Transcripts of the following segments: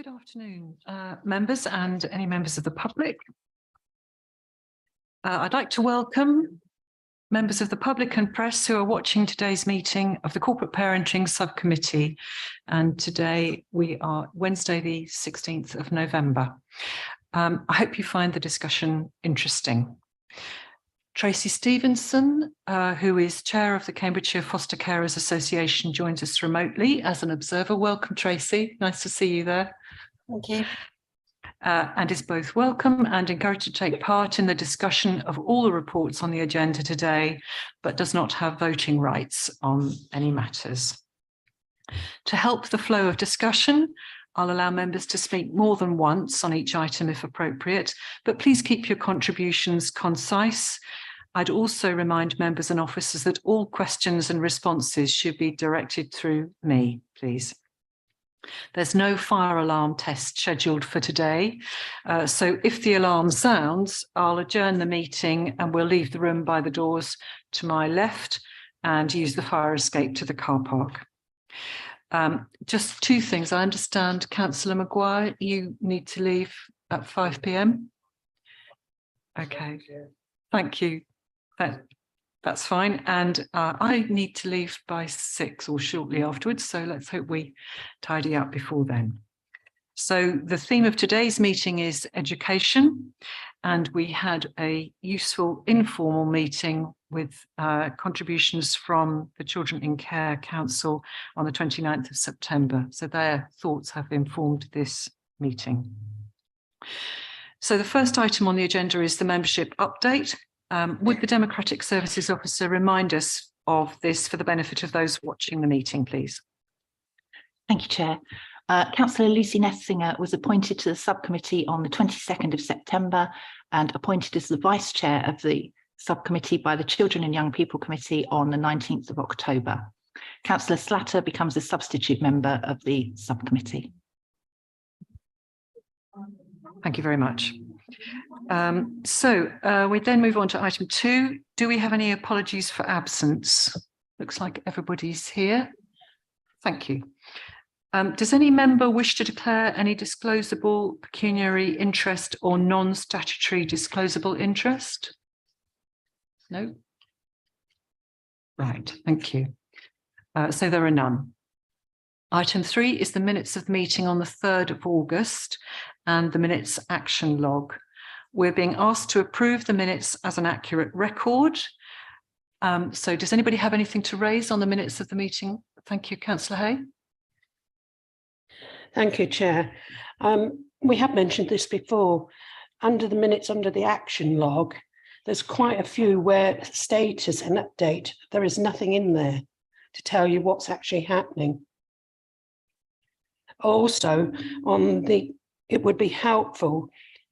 Good afternoon, members and any members of the public. I'd like to welcome members of the public and press who are watching today's meeting of the Corporate Parenting Subcommittee. And today we are Wednesday, the 16th of November. I hope you find the discussion interesting. Tracy Stevenson, who is chair of the Cambridgeshire Foster Carers Association, joins us remotely as an observer. Welcome, Tracy. Nice to see you there. Thank you. And is both welcome and encouraged to take part in the discussion of all the reports on the agenda today, but does not have voting rights on any matters. To help the flow of discussion, I'll allow members to speak more than once on each item if appropriate, but please keep your contributions concise. I'd also remind members and officers that all questions and responses should be directed through me, please. There's no fire alarm test scheduled for today, so if the alarm sounds, I'll adjourn the meeting and we'll leave the room by the doors to my left and use the fire escape to the car park. Just two things. I understand, Councillor Maguire, you need to leave at 5 p.m. Okay, thank you. That's fine. And I need to leave by 6 or shortly afterwards. So let's hope we tidy up before then. So the theme of today's meeting is education. And we had a useful informal meeting with contributions from the Children in Care Council on the 29th of September. So their thoughts have informed this meeting. So the first item on the agenda is the membership update. Would the Democratic Services Officer remind us of this for the benefit of those watching the meeting, please? Thank you, Chair. Councillor Lucy Nessinger was appointed to the subcommittee on the 22nd of September and appointed as the Vice Chair of the subcommittee by the Children and Young People Committee on the 19th of October. Councillor Slatter becomes a substitute member of the subcommittee. Thank you very much. We then move on to item 2. Do we have any apologies for absence? Looks like everybody's here. Thank you. Does any member wish to declare any disclosable pecuniary interest or non-statutory disclosable interest? No? Right, thank you. So there are none. Item 3 is the minutes of the meeting on the 3rd of August and the minutes action log. We're being asked to approve the minutes as an accurate record. So does anybody have anything to raise on the minutes of the meeting? Thank you, Councillor Hay. Thank you, Chair. We have mentioned this before. Under the minutes, under the action log, there's quite a few where status and update, there is nothing in there to tell you what's actually happening. Also, it would be helpful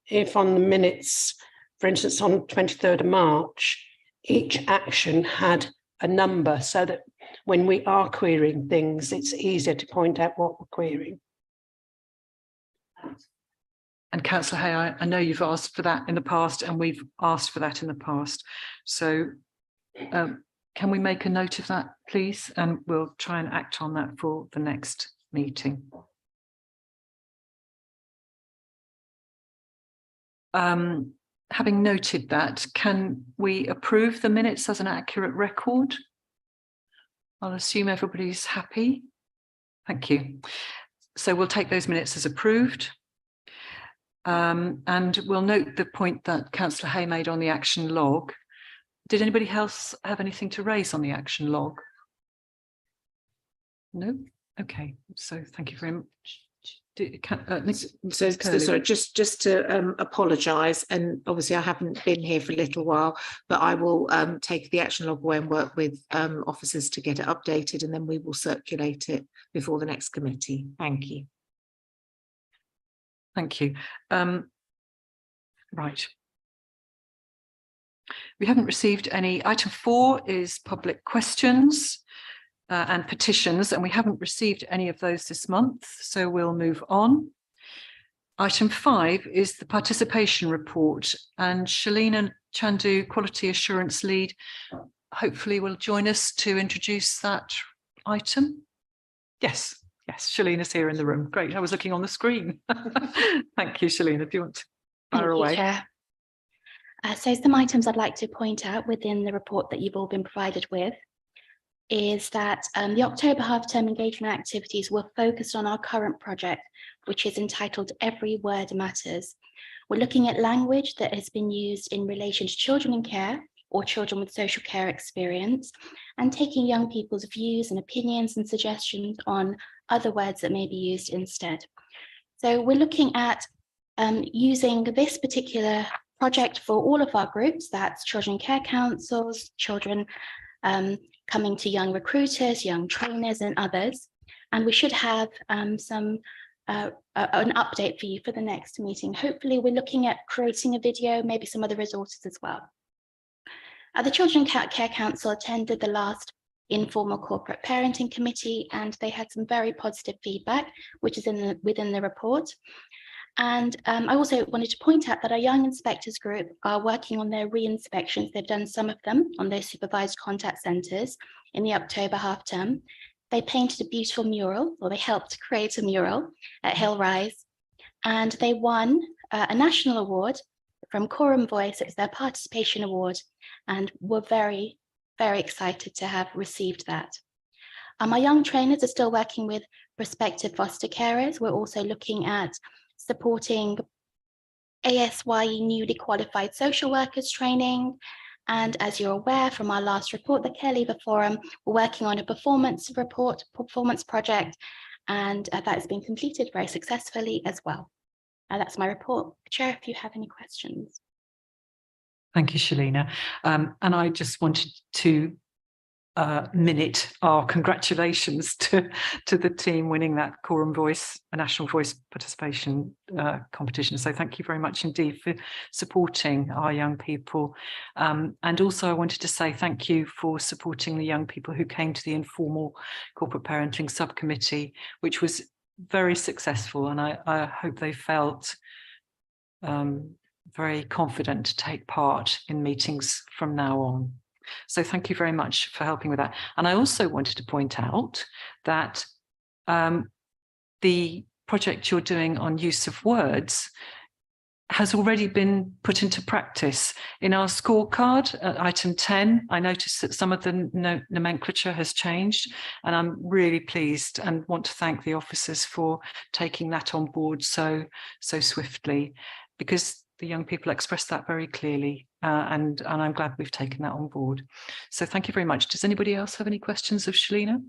if on the minutes, for instance, on 23rd of March, each action had a number so that when we are querying things, it's easier to point out what we're querying. And Councillor Hay, I know you've asked for that in the past and we've asked for that in the past. So can we make a note of that, please? And we'll try and act on that for the next meeting. Having noted that, can we approve the minutes as an accurate record? I'll assume everybody's happy. Thank you. So we'll take those minutes as approved. And we'll note the point that Councillor Hay made on the action log. Did anybody else have anything to raise on the action log? No? Okay, so thank you very much. Sorry, just to apologise, and obviously I haven't been here for a little while, but I will take the action log away and work with officers to get it updated, and then we will circulate it before the next committee. Thank you. Thank you. Right. We haven't received any. Item 4 is public questions and petitions, and we haven't received any of those this month, so we'll move on. Item 5 is the participation report, and Shalina Chandu, Quality Assurance Lead, hopefully will join us to introduce that item. Yes. Yes, Shalina's here in the room. Great. I was looking on the screen. Thank you, Shalina. Do you want to fire Thank you, away? Chair. So some items I'd like to point out within the report that you've all been provided with is that the October half-term engagement activities were focused on our current project, which is entitled Every Word Matters. We're looking at language that has been used in relation to children in care or children with social care experience, and taking young people's views and opinions and suggestions on other words that may be used instead. So we're looking at using this particular project for all of our groups, that's children care councils, children coming to young recruiters, young trainers and others. And we should have an update for you for the next meeting. Hopefully we're looking at creating a video, maybe some other resources as well. The Children Care Council attended the last informal corporate parenting committee, and they had some very positive feedback, which is within the report. And I also wanted to point out that our young inspectors group are working on their re-inspections. They've done some of them on their supervised contact centres in the October half term. They painted a beautiful mural, or they helped create a mural at Hillrise, and they won a national award from Quorum Voice. It was their participation award, and were very, very excited to have received that. Our young trainers are still working with prospective foster carers. We're also looking at supporting ASYE newly qualified social workers training. And as you're aware from our last report, the Care Leaver Forum, we're working on a performance project, and that has been completed very successfully as well. That's my report. Chair, if you have any questions. Thank you, Shalina. And I just wanted to minute our congratulations to the team winning that Quorum Voice, a National Voice participation competition. So thank you very much indeed for supporting our young people. And also I wanted to say thank you for supporting the young people who came to the informal corporate parenting subcommittee, which was very successful. And I hope they felt very confident to take part in meetings from now on. So thank you very much for helping with that. And I also wanted to point out that the project you're doing on use of words has already been put into practice. In our scorecard at item 10, I noticed that some of the nomenclature has changed, and I'm really pleased and want to thank the officers for taking that on board so swiftly, because the young people expressed that very clearly, and I'm glad we've taken that on board. So thank you very much. Does anybody else have any questions of Shalina?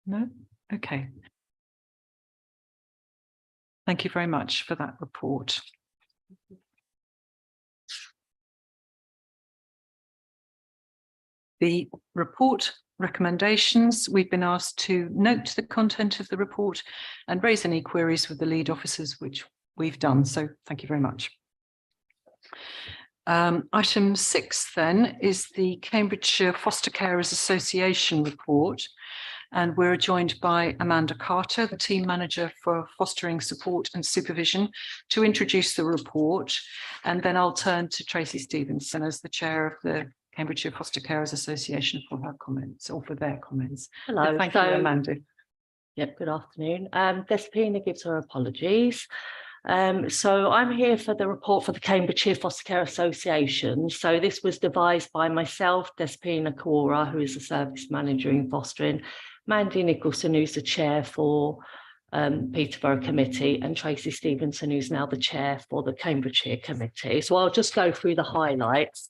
No? Okay. Thank you very much for that report. The report recommendations, we've been asked to note the content of the report and raise any queries with the lead officers, which we've done. So thank you very much. Item 6 then is the Cambridgeshire Foster Carers Association report. And we're joined by Amanda Carter, the team manager for fostering support and supervision, to introduce the report. And then I'll turn to Tracy Stevenson as the chair of the Cambridgeshire Foster Carers Association for her comments, or for their comments. Hello. Thank you, Amanda. Yep, good afternoon. Despina gives her apologies. So I'm here for the report for the Cambridgeshire Foster Care Association. So this was devised by myself, Despina Kaura, who is the service manager in fostering, Mandy Nicholson, who's the chair for Peterborough Committee, and Tracy Stevenson, who's now the chair for the Cambridgeshire Committee. So I'll just go through the highlights.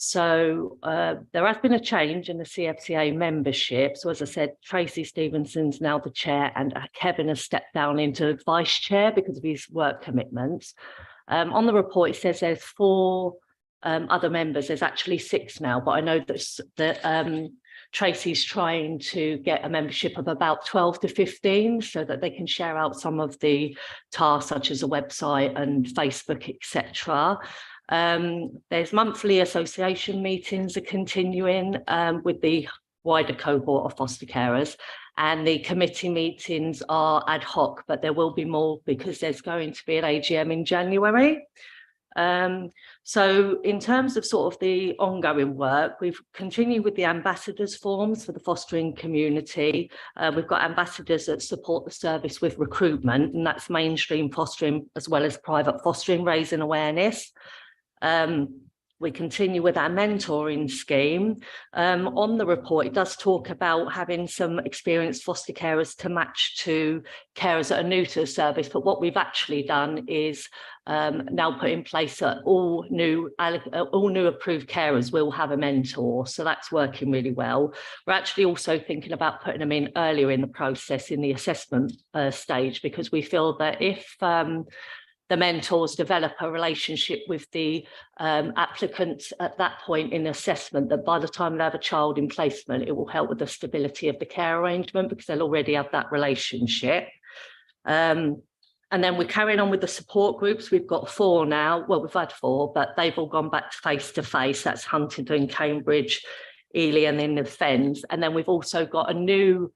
So there has been a change in the CFCA membership. So as I said, Tracy Stevenson's now the chair, and Kevin has stepped down into vice chair because of his work commitments. On the report, it says there's 4 other members. There's actually 6 now, but I know that Tracy's trying to get a membership of about 12 to 15 so that they can share out some of the tasks such as a website and Facebook, etc. There's monthly association meetings are continuing with the wider cohort of foster carers, and the committee meetings are ad hoc, but there will be more because there's going to be an AGM in January. So in terms of sort of the ongoing work, we've continued with the ambassadors forms for the fostering community. We've got ambassadors that support the service with recruitment, and that's mainstream fostering as well as private fostering, raising awareness. We continue with our mentoring scheme. On the report, it does talk about having some experienced foster carers to match to carers that are new to the service. But what we've actually done is now put in place that all new approved carers will have a mentor. So that's working really well. We're actually also thinking about putting them in earlier in the process in the assessment stage, because we feel that if the mentors develop a relationship with the applicants at that point in assessment, that by the time they have a child in placement, it will help with the stability of the care arrangement, because they'll already have that relationship. And then we're carrying on with the support groups. We've got 4 now. Well, we've had 4, but they've all gone back to face-to-face. That's Huntingdon, Cambridge, Ely, and then the Fens. And then we've also got a new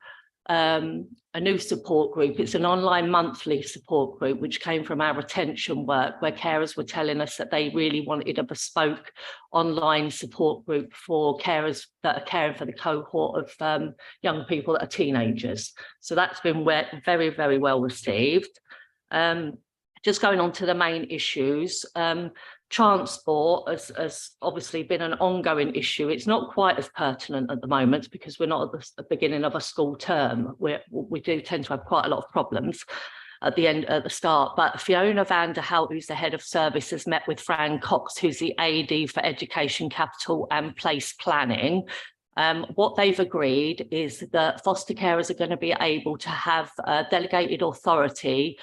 support group. It's an online monthly support group, which came from our retention work, where carers were telling us that they really wanted a bespoke online support group for carers that are caring for the cohort of young people that are teenagers. So that's been very, very well received. Just going on to the main issues, transport has obviously been an ongoing issue. It's not quite as pertinent at the moment because we're not at the beginning of a school term. We do tend to have quite a lot of problems at the start. But Fiona van der Hout, who's the head of service, has met with Fran Cox, who's the AD for Education Capital and Place Planning. What they've agreed is that foster carers are going to be able to have delegated authority,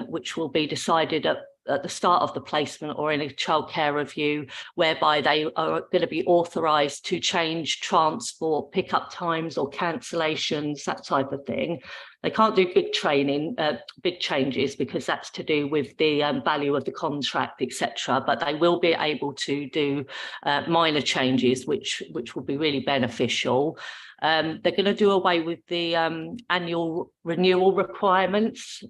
which will be decided at the start of the placement or in a childcare review, whereby they are going to be authorised to change transport, pickup times or cancellations, that type of thing. They can't do big changes because that's to do with the value of the contract, etc. But they will be able to do minor changes, which will be really beneficial. They're going to do away with the annual renewal requirements.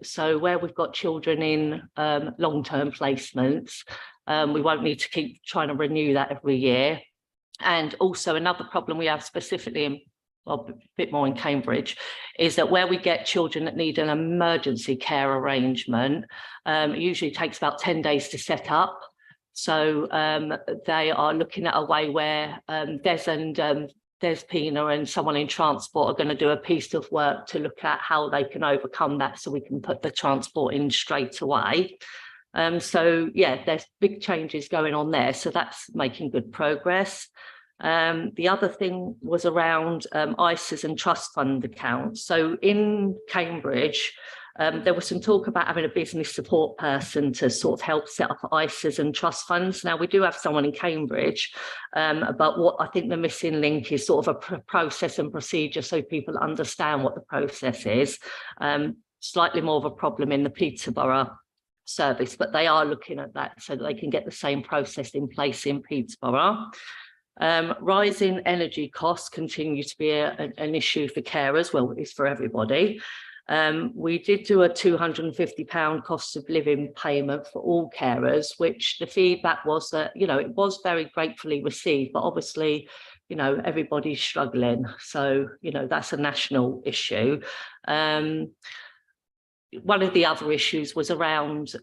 So where we've got children in long-term placements, we won't need to keep trying to renew that every year. And also another problem we have specifically a bit more in Cambridge, is that where we get children that need an emergency care arrangement, it usually takes about 10 days to set up. So they are looking at a way where Des Pina and someone in transport are going to do a piece of work to look at how they can overcome that, so we can put the transport in straight away. So yeah, there's big changes going on there. So that's making good progress. The other thing was around ISAs and trust fund accounts. So in Cambridge, there was some talk about having a business support person to sort of help set up ISAs and trust funds. Now, we do have someone in Cambridge, but what I think the missing link is sort of a process and procedure so people understand what the process is. Slightly more of a problem in the Peterborough service, but they are looking at that so that they can get the same process in place in Peterborough. Rising energy costs continue to be an issue for carers. Well, it's for everybody. We did do a £250 cost of living payment for all carers, which the feedback was that, you know, it was very gratefully received, but obviously, you know, everybody's struggling. So, you know, that's a national issue. One of the other issues was around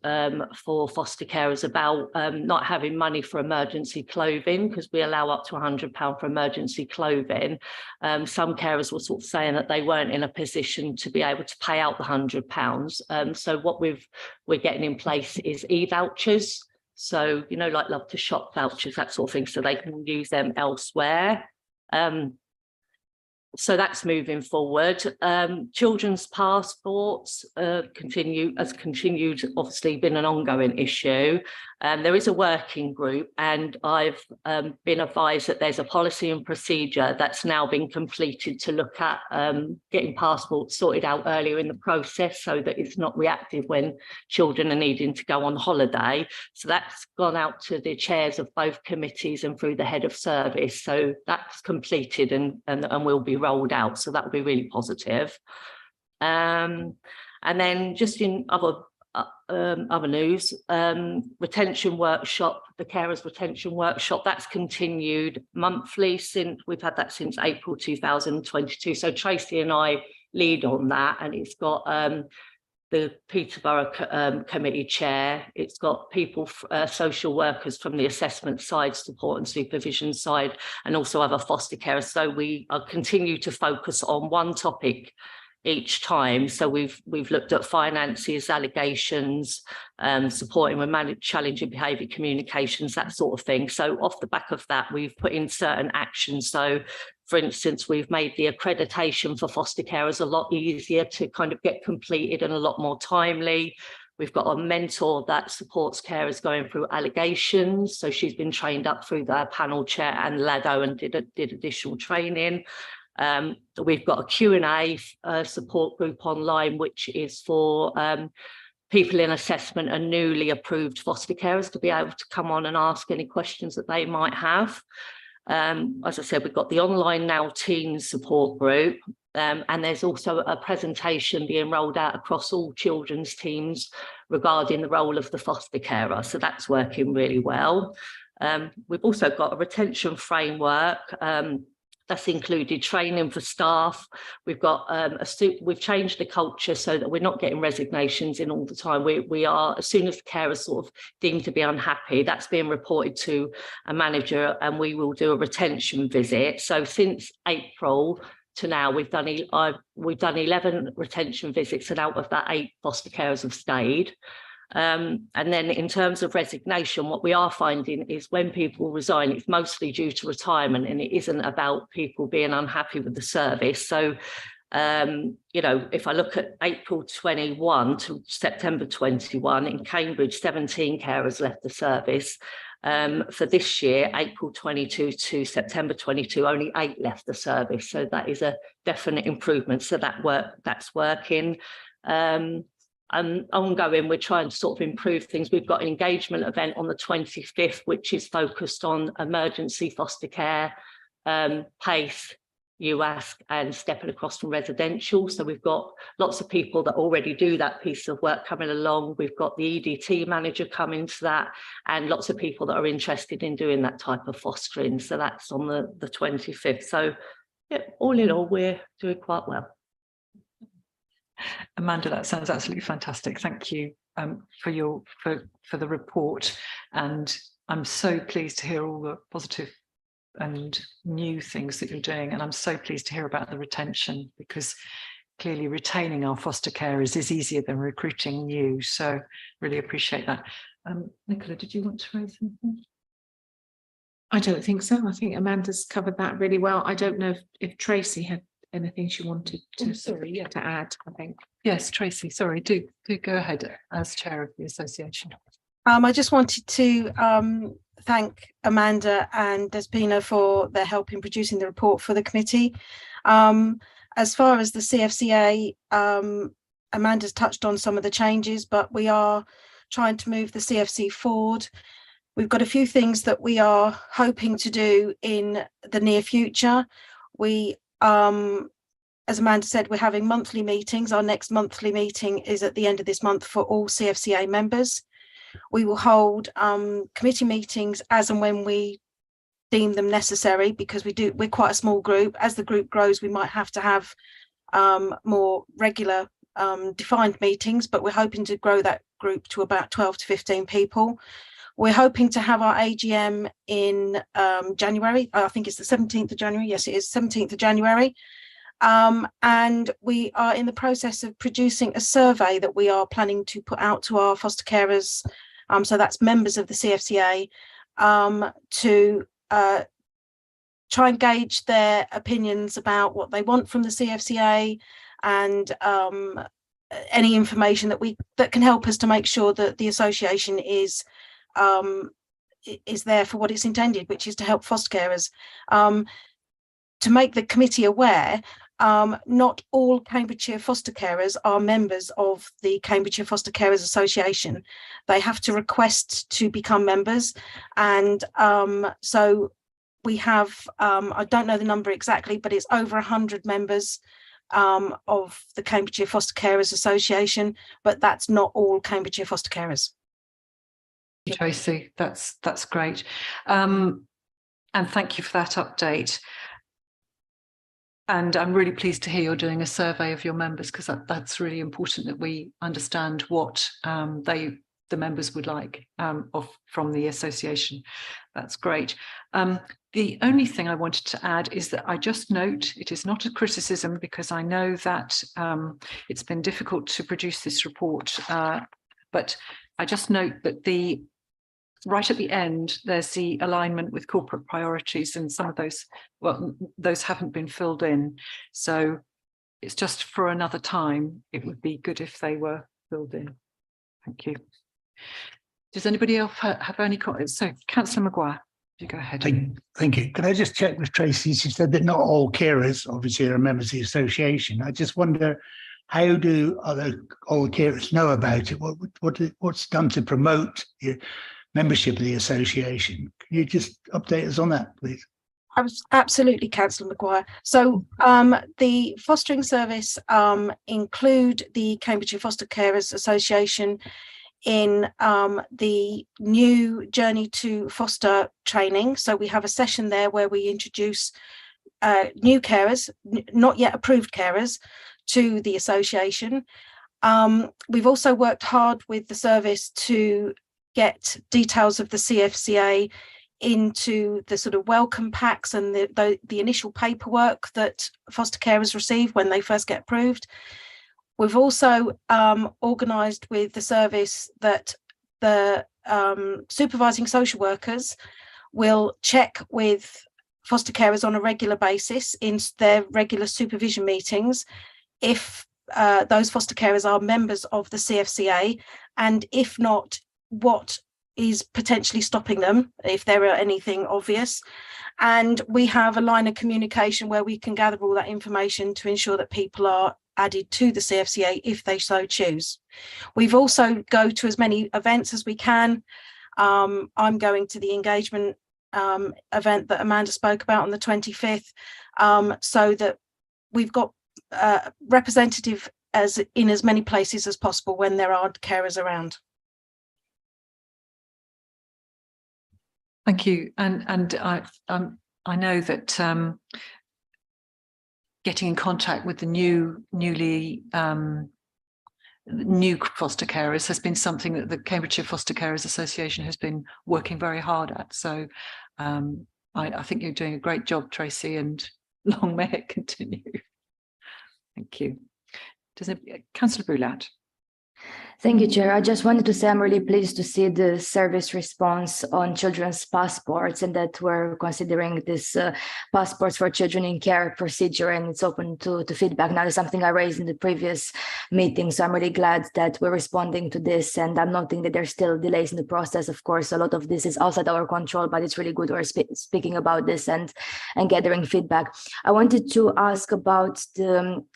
for foster carers about not having money for emergency clothing, because we allow up to £100 for emergency clothing. Some carers were sort of saying that they weren't in a position to be able to pay out the £100. So what we're getting in place is e-vouchers. So, you know, like Love to Shop vouchers, that sort of thing, so they can use them elsewhere. So that's moving forward. Children's passports continued, obviously been an ongoing issue. There is a working group, and I've been advised that there's a policy and procedure that's now been completed to look at getting passports sorted out earlier in the process so that it's not reactive when children are needing to go on holiday. So that's gone out to the chairs of both committees and through the head of service. So that's completed and will be rolled out. So that will be really positive. And then just in other other news, retention workshop, the carers retention workshop, that's continued monthly since we've had that since April 2022. So Tracy and I lead on that, and it's got the Peterborough committee chair, it's got people, social workers from the assessment side, support and supervision side, and also other foster carers. So we continue to focus on one topic each time. So we've looked at finances, allegations, supporting with challenging behaviour, communications, that sort of thing. So off the back of that, we've put in certain actions. So for instance, we've made the accreditation for foster carers a lot easier to kind of get completed and a lot more timely. We've got a mentor that supports carers going through allegations. So she's been trained up through the panel chair and LADO and did additional training. We've got a Q&A support group online, which is for people in assessment and newly approved foster carers to be able to come on and ask any questions that they might have. As I said, we've got the online Now Teens support group, and there's also a presentation being rolled out across all children's teams regarding the role of the foster carer. So that's working really well. We've also got a retention framework. That's included training for staff. We've got we've changed the culture so that we're not getting resignations in all the time. We are, as soon as the carer is sort of deemed to be unhappy, that's being reported to a manager, and we will do a retention visit. So since April to now, we've done 11 retention visits, and out of that, 8 foster carers have stayed. And then in terms of resignation, what we are finding is when people resign, it's mostly due to retirement, and it isn't about people being unhappy with the service. So, you know, if I look at April 21 to September 21, in Cambridge, 17 carers left the service. For this year, April 22 to September 22, only 8 left the service. So that is a definite improvement. So that's working. And ongoing, we're trying to sort of improve things. We've got an engagement event on the 25th, which is focused on emergency foster care, PACE, UASC, and stepping across from residential. So we've got lots of people that already do that piece of work coming along. We've got the EDT manager coming to that, and lots of people that are interested in doing that type of fostering. So that's on the 25th. So yeah, all in all, we're doing quite well. Amanda, that sounds absolutely fantastic. Thank you for the report, and I'm so pleased to hear all the positive and new things that you're doing, and I'm so pleased to hear about the retention, because clearly retaining our foster carers is easier than recruiting new. So really appreciate that. Nicola, did you want to raise something? I don't think so. I think Amanda's covered that really well. I don't know if Tracy had anything she wanted to, to add, I think. Yes, Tracy, sorry, do go ahead as chair of the association. I just wanted to thank Amanda and Despina for their help in producing the report for the committee. As far as the CFCA, Amanda's touched on some of the changes, but we are trying to move the CFC forward. We've got a few things that we are hoping to do in the near future. We as Amanda said, we're having monthly meetings. Our next monthly meeting is at the end of this month for all CFCA members. We will hold committee meetings as and when we deem them necessary, because we're quite a small group. As the group grows, we might have to have more regular defined meetings, but we're hoping to grow that group to about 12 to 15 people. We're hoping to have our AGM in January. I think it's the 17th of January. Yes, it is 17th of January. And we are in the process of producing a survey that we are planning to put out to our foster carers. So that's members of the CFCA, to try and gauge their opinions about what they want from the CFCA, and any information that can help us to make sure that the association is there for what it's intended, which is to help foster carers. To make the committee aware, not all Cambridgeshire foster carers are members of the Cambridgeshire Foster Carers Association. They have to request to become members, and so we have, I don't know the number exactly, but it's over 100 members of the Cambridgeshire Foster Carers Association, but that's not all Cambridgeshire foster carers. Tracy, that's great. And thank you for that update. And I'm really pleased to hear you're doing a survey of your members, because that's really important that we understand what the members would like from the association. That's great. The only thing I wanted to add is that I just note, it is not a criticism, because I know that it's been difficult to produce this report, but I just note that right at the end, there's the alignment with corporate priorities, and some of those, well, those haven't been filled in. So it's just for another time, it would be good if they were filled in. Thank you. Does anybody else have any comments? So, Councillor Maguire, you go ahead. Thank you. Can I just check with Tracy? She said that not all carers obviously are members of the association. I just wonder, how do all carers know about it? What's done to promote your membership of the association? Can you just update us on that, please? Absolutely, Councillor Maguire. So the fostering service include the Cambridgeshire Foster Carers Association in the new Journey to Foster training. So we have a session there where we introduce new carers, not yet approved carers, to the association. We've also worked hard with the service to get details of the CFCA into the sort of welcome packs and the initial paperwork that foster carers receive when they first get approved. We've also organised with the service that the supervising social workers will check with foster carers on a regular basis in their regular supervision meetings if those foster carers are members of the CFCA, and if not, what is potentially stopping them, if there are anything obvious. And we have a line of communication where we can gather all that information to ensure that people are added to the CFCA if they so choose. We've also go to as many events as we can. I'm going to the engagement event that Amanda spoke about on the 25th, so that we've got representative in as many places as possible when there are carers around. Thank you. And I know that getting in contact with the new foster carers has been something that the Cambridgeshire Foster Carers Association has been working very hard at. So I think you're doing a great job, Tracy, and long may it continue. Thank you. Councillor Boulat. Thank you, Chair. I just wanted to say I'm really pleased to see the service response on children's passports, and that we're considering this passports for children in care procedure, and it's open to feedback. Now, there's something I raised in the previous meeting, so I'm really glad that we're responding to this, and I'm noting that there's still delays in the process. Of course, a lot of this is outside our control, but it's really good we're speaking about this and gathering feedback. I wanted to ask about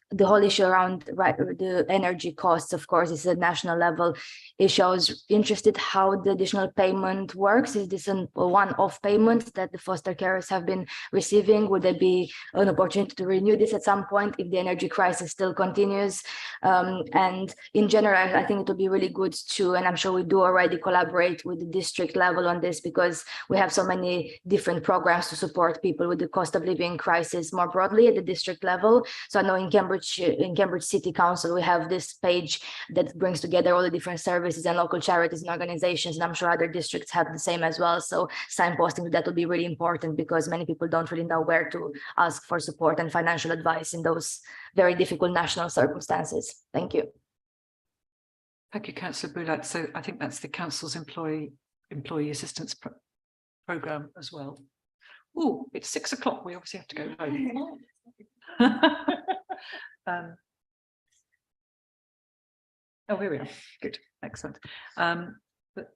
the whole issue around the energy costs. Of course, it's a national level issue. I was interested how the additional payment works. Is this a one-off payment that the foster carers have been receiving? Would there be an opportunity to renew this at some point if the energy crisis still continues? And in general, I think it would be really good to, and I'm sure we do already, collaborate with the district level on this, because we have so many different programs to support people with the cost of living crisis more broadly at the district level. So I know in Cambridge City Council, we have this page that brings together all the different services and local charities and organizations, and I'm sure other districts have the same as well. So signposting that will be really important, because many people don't really know where to ask for support and financial advice in those very difficult national circumstances. Thank you. Thank you, Councillor Boulat. So I think that's the council's employee assistance program as well. Oh, it's 6 o'clock. We obviously have to go home. Oh, here we are. Good, excellent. But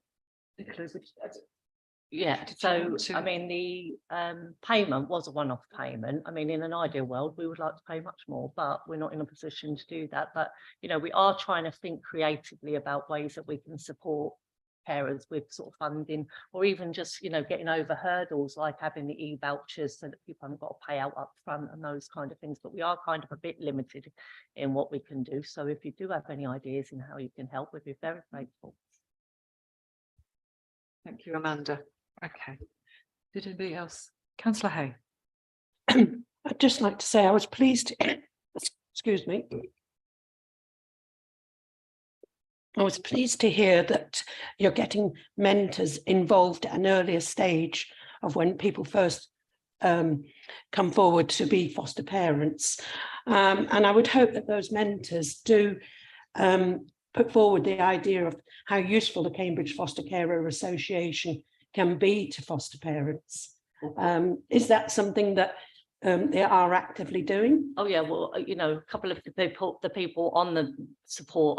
Nicola, yeah, so I mean, the payment was a one-off payment. I mean, in an ideal world, we would like to pay much more, but we're not in a position to do that. But, you know, we are trying to think creatively about ways that we can support carers with sort of funding, or even just, you know, getting over hurdles like having the e-vouchers so that people haven't got to pay out up front and those kind of things. But we are kind of a bit limited in what we can do. So if you do have any ideas in how you can help, we'd be very grateful. Thank you, Amanda. Okay. Did anybody else? Councillor Hay. I'd just like to say I was pleased, excuse me. I was pleased to hear that you're getting mentors involved at an earlier stage of when people first come forward to be foster parents. And I would hope that those mentors do put forward the idea of how useful the Cambridge Foster Carer Association can be to foster parents. Is that something that they are actively doing? Oh yeah, well, you know, a couple of the people on the support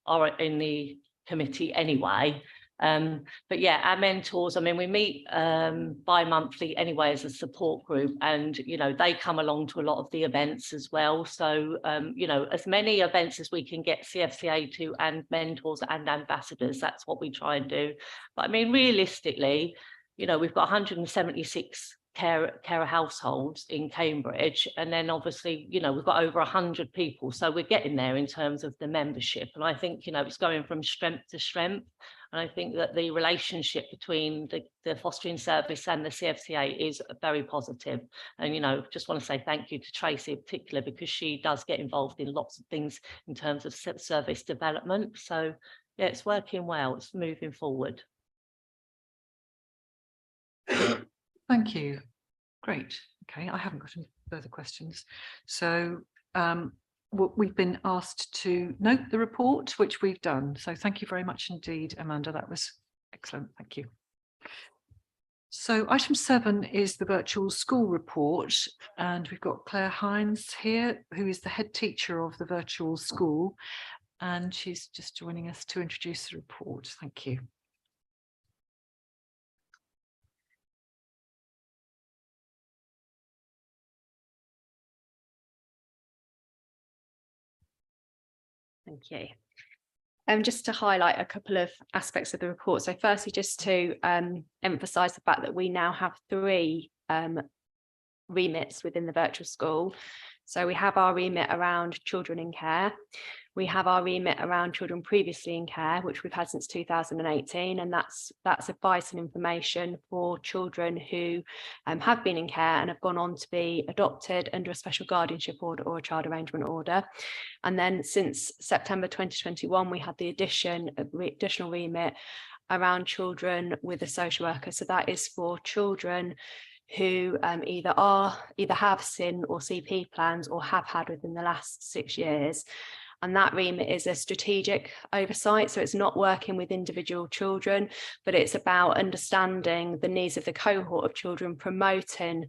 are in the committee anyway. But yeah, our mentors, I mean, we meet bi-monthly anyway as a support group, and you know, they come along to a lot of the events as well. So you know, as many events as we can get CFCA to, and mentors and ambassadors, that's what we try and do. But I mean, realistically, you know, we've got 176 carer households in Cambridge, and then obviously, you know, we've got over 100 people, so we're getting there in terms of the membership. And I think, you know, it's going from strength to strength, and I think that the relationship between the fostering service and the CFCA is very positive. And you know, just want to say thank you to Tracy in particular, because she does get involved in lots of things in terms of service development. So yeah, it's working well, it's moving forward. Thank you. Great. Okay, I haven't got any further questions. So we've been asked to note the report, which we've done. So thank you very much indeed, Amanda. That was excellent. Thank you. So item 7 is the virtual school report, and we've got Claire Hines here, who is the head teacher of the virtual school, and she's just joining us to introduce the report. Thank you. Thank you. Just to highlight a couple of aspects of the report. So firstly, just to emphasise the fact that we now have 3 remits within the virtual school. So we have our remit around children in care. We have our remit around children previously in care, which we've had since 2018, and that's advice and information for children who have been in care and have gone on to be adopted under a special guardianship order or a child arrangement order. And then since September 2021, we had the additional remit around children with a social worker. So that is for children who either have SIN or CP plans or have had within the last 6 years. And that remit is a strategic oversight. So it's not working with individual children, but it's about understanding the needs of the cohort of children, promoting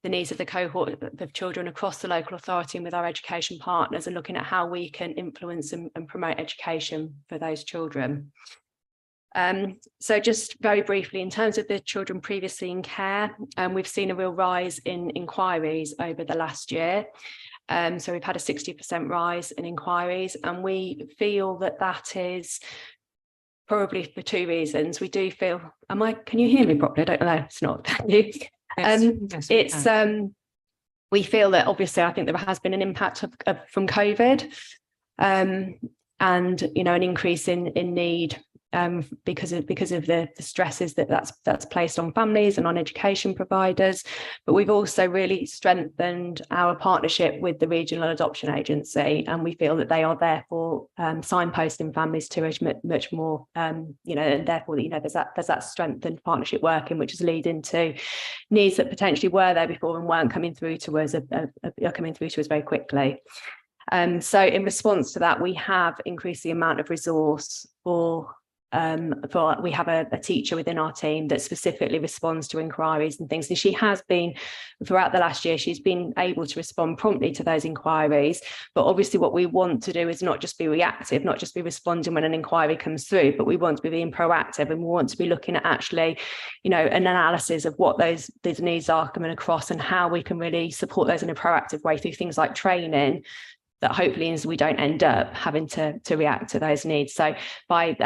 the needs of the cohort of children across the local authority and with our education partners, and looking at how we can influence and promote education for those children. So just very briefly, in terms of the children previously in care, we've seen a real rise in inquiries over the last year. So we've had a 60% rise in inquiries, and we feel that that is probably for 2 reasons. We do feel, can you hear me properly? I don't know, it's not. Thank you. Yes, we feel that obviously I think there has been an impact from COVID, and you know, an increase in need because of the stresses that's placed on families and on education providers. But we've also really strengthened our partnership with the Regional Adoption Agency, and we feel that they are therefore signposting families to us much more, you know, and therefore, you know, there's that strengthened partnership working, which is leading to needs that potentially were there before and weren't coming through to us, are coming through to us very quickly. So in response to that, we have increased the amount of resource we have a teacher within our team that specifically responds to inquiries and things. And she has been, throughout the last year, she's been able to respond promptly to those inquiries. But obviously what we want to do is not just be reactive, not just be responding when an inquiry comes through, but we want to be being proactive, and we want to be looking at actually, you know, an analysis of what those needs are coming across and how we can really support those in a proactive way through things like training, that hopefully means we don't end up having to react to those needs. So by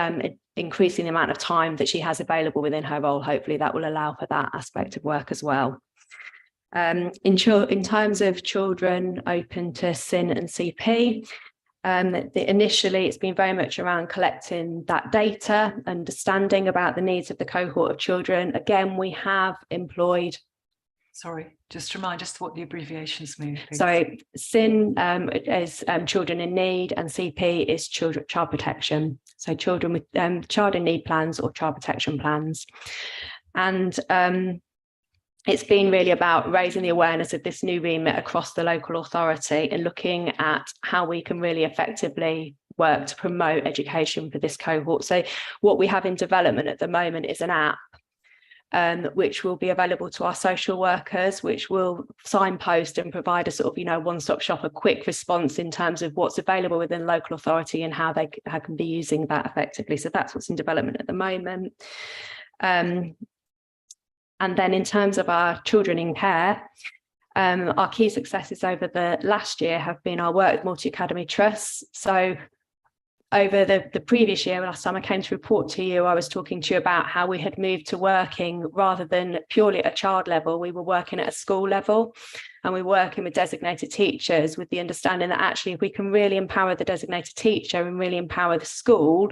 increasing the amount of time that she has available within her role, hopefully that will allow for that aspect of work as well. In terms of children open to SIN and CP, initially it's been very much around collecting that data, understanding about the needs of the cohort of children. Again, we have employed. Sorry, just remind us what the abbreviations mean, please. So SIN is children in need, and CP is child protection. So children with child in need plans or child protection plans. And it's been really about raising the awareness of this new remit across the local authority and looking at how we can really effectively work to promote education for this cohort. So what we have in development at the moment is an app which will be available to our social workers, which will signpost and provide a sort of, one-stop shop, a quick response in terms of what's available within local authority and how they can be using that effectively. So that's what's in development at the moment. And then in terms of our children in care, our key successes over the last year have been our work with multi-academy trusts. So over the previous year, last time I came to report to you, I was talking to you about how we had moved to working rather than purely at a child level, we were working at a school level, and we're working with designated teachers with the understanding that actually if we can really empower the designated teacher and really empower the school,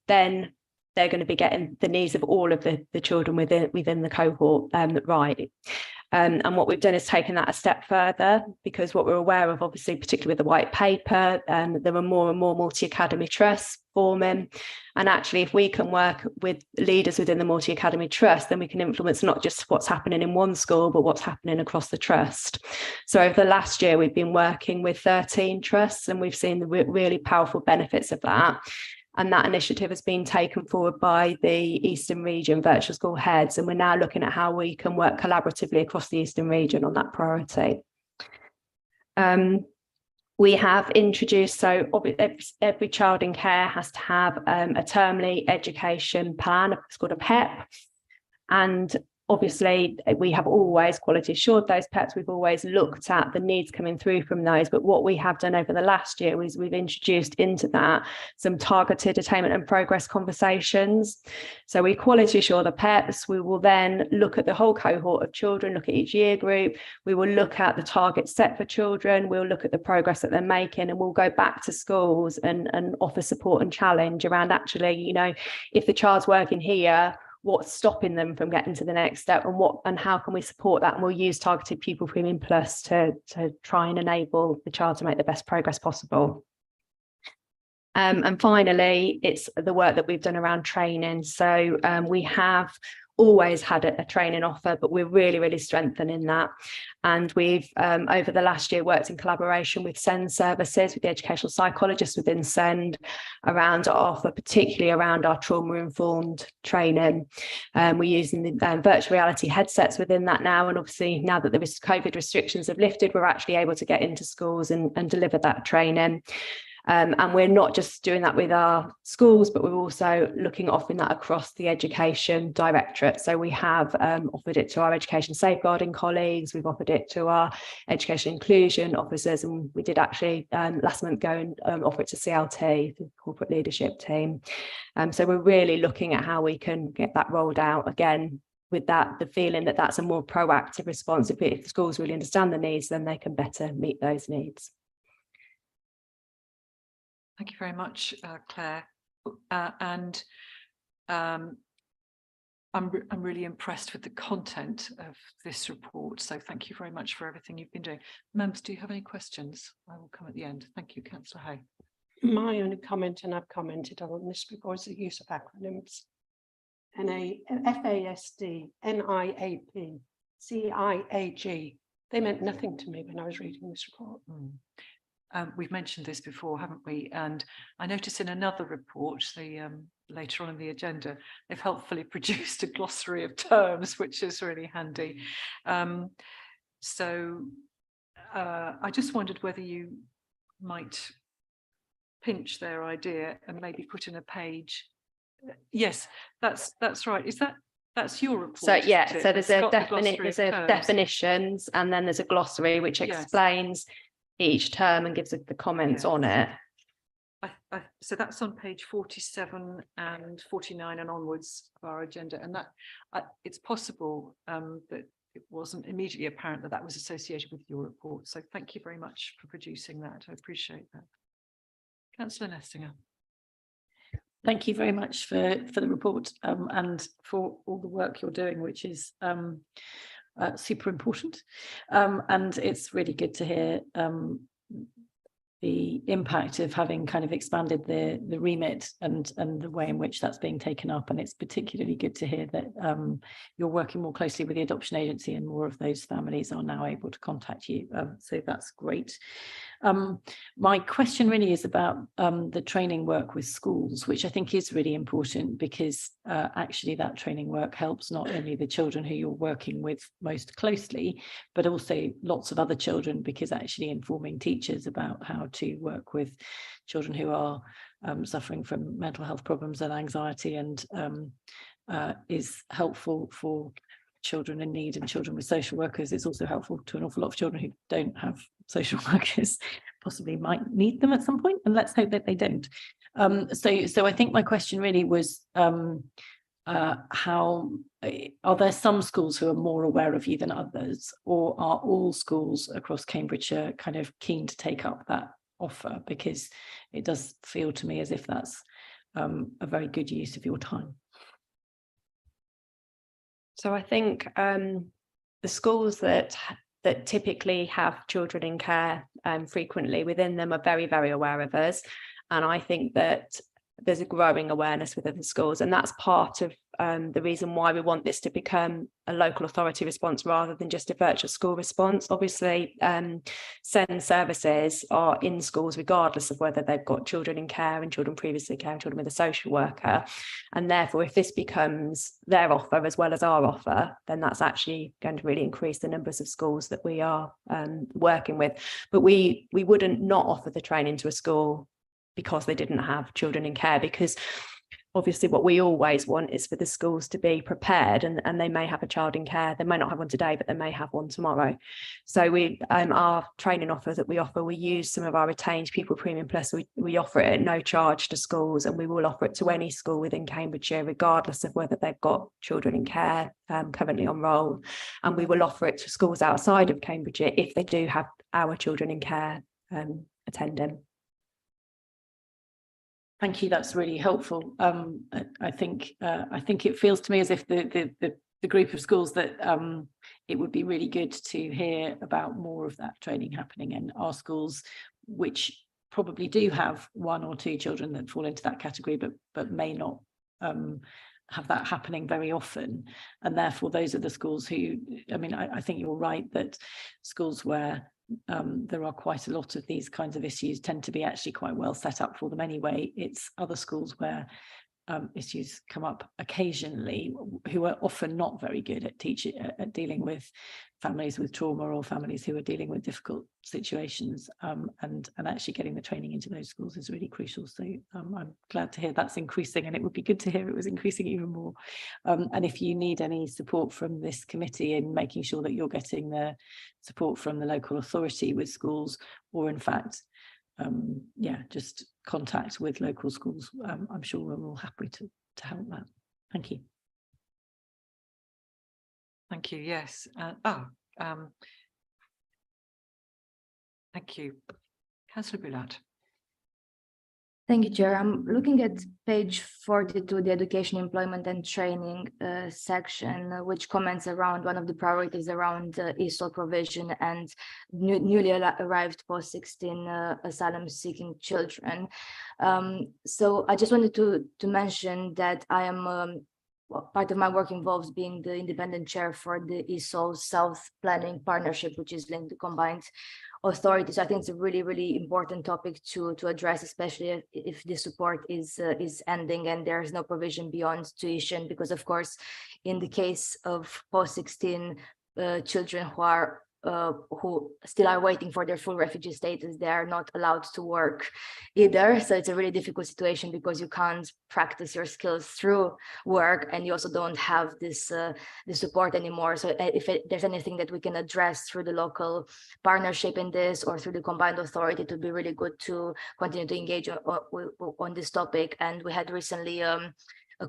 then they're going to be getting the needs of all of the children within the cohort right. And what we've done is taken that a step further, because what we're aware of, obviously, particularly with the white paper, there are more and more multi-academy trusts forming. And actually, if we can work with leaders within the multi-academy trust, then we can influence not just what's happening in one school, but what's happening across the trust. So over the last year, we've been working with 13 trusts, and we've seen the really powerful benefits of that. And that initiative has been taken forward by the Eastern Region Virtual School Heads. And we're now looking at how we can work collaboratively across the Eastern Region on that priority. We have introduced, so every child in care has to have a termly education plan, it's called a PEP. And obviously, we have always quality assured those PEPs. We've always looked at the needs coming through from those. But what we have done over the last year is we've introduced into that some targeted attainment and progress conversations. So we quality assure the PEPs. We will then look at the whole cohort of children, look at each year group. We will look at the targets set for children. We'll look at the progress that they're making, and we'll go back to schools and offer support and challenge around actually, if the child's working here, what's stopping them from getting to the next step, and how can we support that? And we'll use targeted pupil premium plus to try and enable the child to make the best progress possible. And finally, it's the work that we've done around training. So we have always had a training offer, but we're really strengthening that. And we've over the last year worked in collaboration with SEND services, with the educational psychologists within SEND around our offer, particularly around our trauma-informed training. We're using the virtual reality headsets within that now, and obviously now that the COVID restrictions have lifted, we're actually able to get into schools and deliver that training. And we're not just doing that with our schools, but we're also looking at offering that across the education directorate. So we have offered it to our education safeguarding colleagues, we've offered it to our education inclusion officers, and we did actually last month go and offer it to CLT, the corporate leadership team. So we're really looking at how we can get that rolled out again, with that, the feeling that that's a more proactive response. If the schools really understand the needs, then they can better meet those needs. Thank you very much, Claire. And I'm really impressed with the content of this report. So thank you very much for everything you've been doing. Members, do you have any questions? I will come at the end. Thank you, Councillor Hay. My only comment, and I've commented on this before, is the use of acronyms. FASD, NIAP, CIAG. They meant nothing to me when I was reading this report. We've mentioned this before, haven't we? And I noticed in another report, later on in the agenda, they've helpfully produced a glossary of terms, which is really handy. So I just wondered whether you might pinch their idea and maybe put in a page. Yes, that's right. That's your report? So yeah, so there's a definitions, and then there's a glossary which explains each term and gives the comments on it. So that's on page 47 and 49 and onwards of our agenda, and that it's possible that it wasn't immediately apparent that that was associated with your report. So thank you very much for producing that. I appreciate that. Councillor Nestinger. Thank you very much for the report and for all the work you're doing, which is super important. And it's really good to hear the impact of having kind of expanded the remit and the way in which that's being taken up. And it's particularly good to hear that you're working more closely with the adoption agency and more of those families are now able to contact you. So that's great. My question really is about the training work with schools, which I think is really important because actually that training work helps not only the children who you're working with most closely, but also lots of other children, because actually informing teachers about how to work with children who are suffering from mental health problems and anxiety and is helpful for children in need and children with social workers. It's also helpful to an awful lot of children who don't have social workers, possibly might need them at some point, and let's hope that they don't. So I think my question really was how are there some schools who are more aware of you than others, or are all schools across Cambridgeshire kind of keen to take up that offer? Because it does feel to me as if that's a very good use of your time. So I think the schools that typically have children in care frequently within them are very, very aware of us. And I think that there's a growing awareness within the schools, and that's part of the reason why we want this to become a local authority response rather than just a virtual school response. Obviously, SEND services are in schools regardless of whether they've got children in care and children previously caring, children with a social worker, and therefore if this becomes their offer as well as our offer, then that's actually going to really increase the numbers of schools that we are working with. But we wouldn't not offer the training to a school because they didn't have children in care, because obviously what we always want is for the schools to be prepared, and they may have a child in care. They may not have one today, but they may have one tomorrow. So we our training offer that we offer, we use some of our retained Pupil Premium Plus. We offer it at no charge to schools, and we will offer it to any school within Cambridgeshire, regardless of whether they've got children in care currently on roll. And we will offer it to schools outside of Cambridgeshire if they do have our children in care attending. Thank you. That's really helpful. I think it feels to me as if the group of schools that it would be really good to hear about more of that training happening in our schools, which probably do have one or two children that fall into that category, but may not have that happening very often. And therefore, those are the schools who, I mean, I think you're right that schools where there are quite a lot of these kinds of issues tend to be actually quite well set up for them anyway. It's other schools where issues come up occasionally, who are often not very good at dealing with families with trauma or families who are dealing with difficult situations, and actually getting the training into those schools is really crucial. So I'm glad to hear that's increasing, and it would be good to hear it was increasing even more. And if you need any support from this committee in making sure that you're getting the support from the local authority with schools, or in fact just contact with local schools, I'm sure we're all happy to help that. Thank you. Thank you. Yes. Thank you. Councillor Bulat. Thank you, Chair. I'm looking at page 42, the education, employment and training section, which comments around one of the priorities around ESOL provision and newly arrived post-16 asylum-seeking children. So I just wanted to mention that I am part of my work involves being the independent chair for the ESOL South Planning Partnership, which is linked to combined authority. So I think it's a really, really important topic to address, especially if the support is ending and there is no provision beyond tuition, because of course, in the case of post-16 children who are who still are waiting for their full refugee status, they are not allowed to work either. So it's a really difficult situation because you can't practice your skills through work, and you also don't have this support anymore. So if there's anything that we can address through the local partnership in this or through the combined authority, it would be really good to continue to engage on this topic. And we had recently a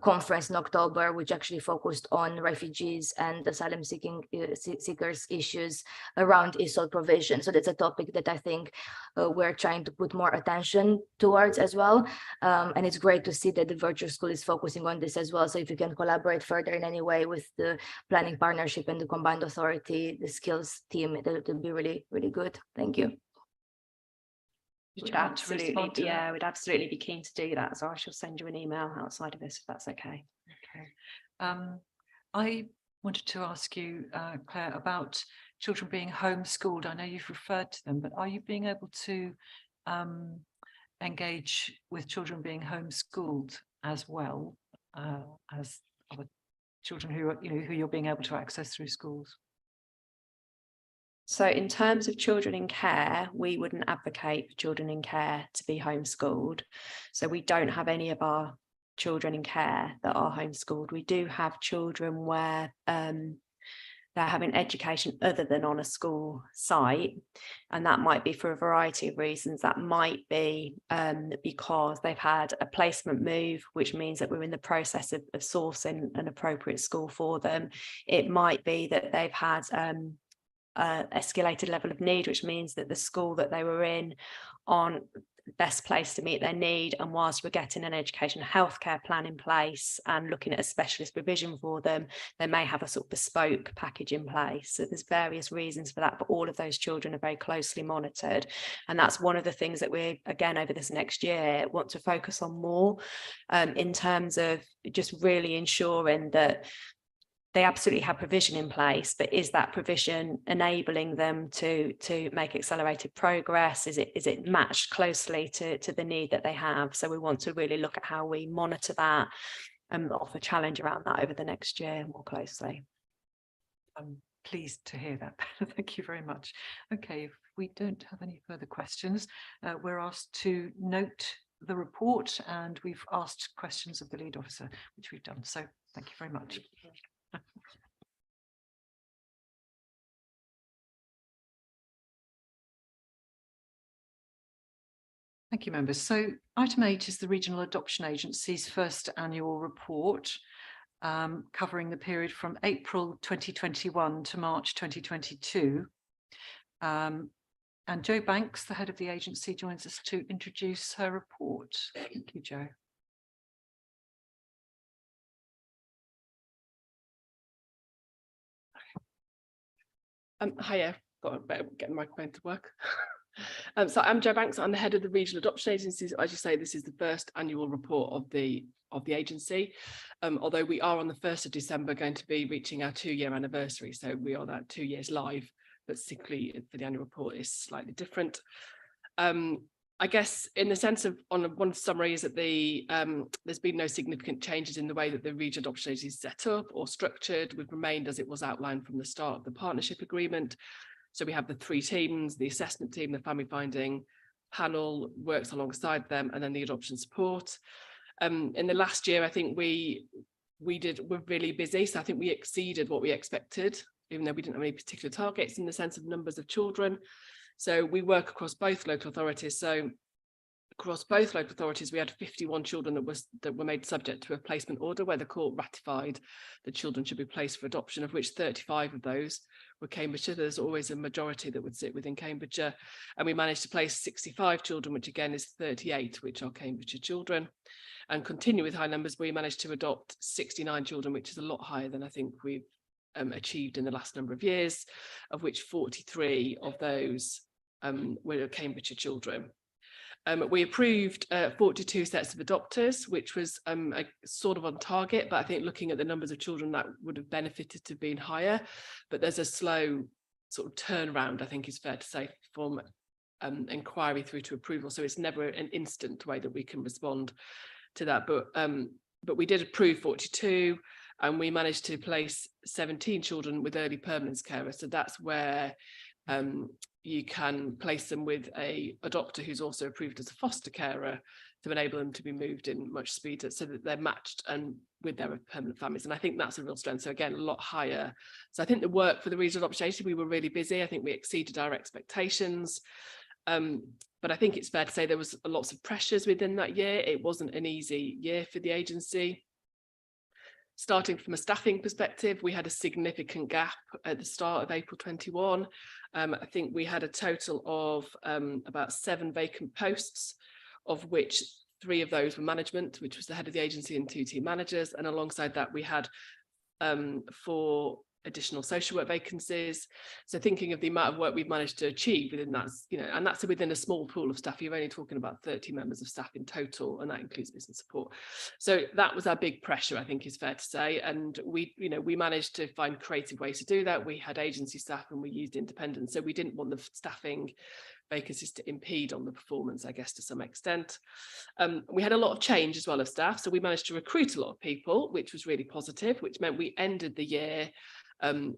conference in October, which actually focused on refugees and asylum seekers issues around ESOL provision. So that's a topic that I think we're trying to put more attention towards as well. And it's great to see that the virtual school is focusing on this as well. So if you can collaborate further in any way with the planning partnership and the combined authority, the skills team, that would be really, really good. Thank you. We'd absolutely, yeah, we'd absolutely be keen to do that. So I shall send you an email outside of this, if that's okay. Okay. I wanted to ask you, Claire, about children being homeschooled. I know you've referred to them, but are you being able to engage with children being homeschooled as well as other children who are, who you're being able to access through schools? So in terms of children in care, we wouldn't advocate for children in care to be homeschooled. So we don't have any of our children in care that are homeschooled. We do have children where they're having education other than on a school site, and that might be for a variety of reasons. That might be because they've had a placement move, which means that we're in the process of sourcing an appropriate school for them. It might be that they've had escalated level of need, which means that the school that they were in aren't best place to meet their need, and whilst we're getting an education healthcare plan in place and looking at a specialist provision for them, they may have a sort of bespoke package in place. So there's various reasons for that, but all of those children are very closely monitored, and that's one of the things that we, again, over this next year want to focus on more, in terms of just really ensuring that they absolutely have provision in place, but is that provision enabling them to make accelerated progress? Is it matched closely to the need that they have? So we want to really look at how we monitor that and offer challenge around that over the next year more closely. I'm pleased to hear that. Thank you very much. Okay, if we don't have any further questions, we're asked to note the report, and we've asked questions of the lead officer, which we've done. So thank you very much. Thank you, members. So item 8 is the Regional Adoption Agency's first annual report, covering the period from April 2021 to March 2022. And Jo Banks, the head of the agency, joins us to introduce her report. Thank you, Jo. Hiya, got a better get the microphone to work. So I'm Jo Banks. I'm the head of the Regional Adoption Agency. As you say, this is the first annual report of the agency. Although we are on the 1st of December going to be reaching our 2-year anniversary, so we are that 2 years live, but particularly for the annual report is slightly different. I guess in the sense of one summary is that there's been no significant changes in the way that the Regional Adoption Agency is set up or structured. We've remained as it was outlined from the start of the partnership agreement. So we have the 3 teams: the assessment team, the family finding panel works alongside them, and then the adoption support. In the last year, I think we're really busy. So I think we exceeded what we expected, even though we didn't have any particular targets in the sense of numbers of children. So we work across both local authorities. So across both local authorities, we had 51 children that were made subject to a placement order where the court ratified that children should be placed for adoption, of which 35 of those were Cambridgeshire. There's always a majority that would sit within Cambridgeshire. And we managed to place 65 children, which again is 38, which are Cambridgeshire children. And continue with high numbers, we managed to adopt 69 children, which is a lot higher than I think we've achieved in the last number of years, of which 43 of those were Cambridgeshire children. We approved 42 sets of adopters, which was a sort of on target, but I think looking at the numbers of children that would have benefited to being higher, but there's a slow sort of turnaround, I think is fair to say, from inquiry through to approval. So it's never an instant way that we can respond to that, but we did approve 42. and we managed to place 17 children with early permanence carers. So that's where you can place them with a adopter who's also approved as a foster carer to enable them to be moved in much speed so that they're matched and with their permanent families. And I think that's a real strength. So again, a lot higher. So I think the work for the regional adoption agency, we were really busy. I think we exceeded our expectations. But I think it's fair to say there was lots of pressures within that year. It wasn't an easy year for the agency. Starting from a staffing perspective, we had a significant gap at the start of April 21. I think we had a total of about 7 vacant posts, of which 3 of those were management, which was the head of the agency and 2 team managers. And alongside that, we had 4 additional social work vacancies. So thinking of the amount of work we've managed to achieve within that, and that's within a small pool of staff. You're only talking about 30 members of staff in total, and that includes business support. So that was our big pressure, I think is fair to say. And we managed to find creative ways to do that. We had agency staff and we used independents. So we didn't want the staffing vacancies to impede on the performance, I guess, to some extent. We had a lot of change as well of staff. So we managed to recruit a lot of people, which was really positive, which meant we ended the year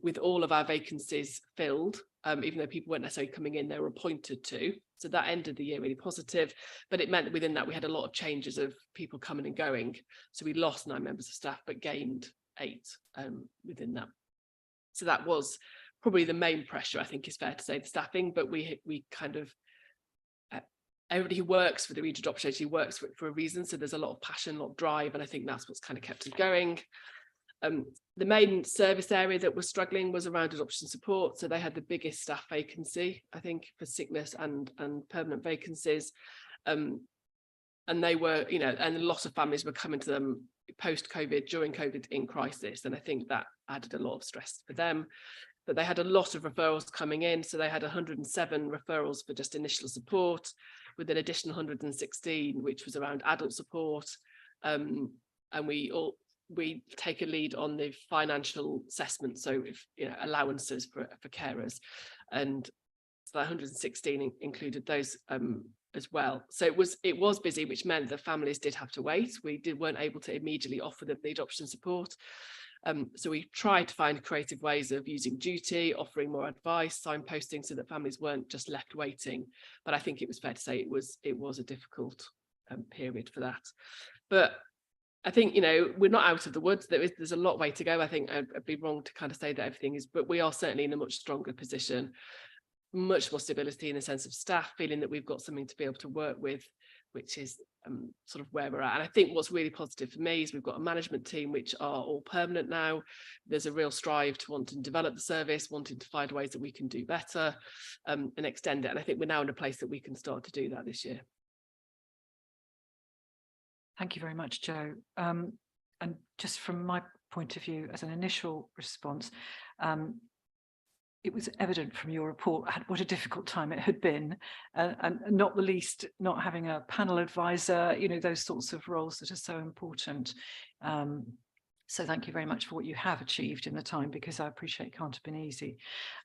with all of our vacancies filled, even though people weren't necessarily coming in, they were appointed to. So that ended the year really positive, but it meant that within that we had a lot of changes of people coming and going. So we lost 9 members of staff, but gained 8 within that. So that was probably the main pressure, I think is fair to say, the staffing, but we kind of, everybody who works for the regional adoption agency works for a reason. So there's a lot of passion, a lot of drive, and I think that's what's kind of kept us going. The main service area that was struggling was around adoption support. So they had the biggest staff vacancy, I think, for sickness and permanent vacancies. And they were, and a lot of families were coming to them post-COVID, during COVID in crisis. And I think that added a lot of stress for them. But they had a lot of referrals coming in. So they had 107 referrals for just initial support, with an additional 116, which was around adult support. And we take a lead on the financial assessment, so if allowances for carers, and so that 116 included those as well. So it was busy, which meant that families did have to wait. We weren't able to immediately offer them the adoption support. So we tried to find creative ways of using duty, offering more advice, signposting, so that families weren't just left waiting. But I think it was fair to say it was a difficult period for that. But I think, we're not out of the woods. There's a lot way to go. I think I'd be wrong to kind of say that everything is, but we are certainly in a much stronger position, much more stability in the sense of staff, feeling that we've got something to be able to work with, which is sort of where we're at. And I think what's really positive for me is we've got a management team which are all permanent now. There's a real strive to want to develop the service, wanting to find ways that we can do better and extend it. And I think we're now in a place that we can start to do that this year. Thank you very much, Jo. And just from my point of view, as an initial response, it was evident from your report what a difficult time it had been, and not the least, not having a panel advisor, those sorts of roles that are so important. So thank you very much for what you have achieved in the time, because I appreciate it can't have been easy.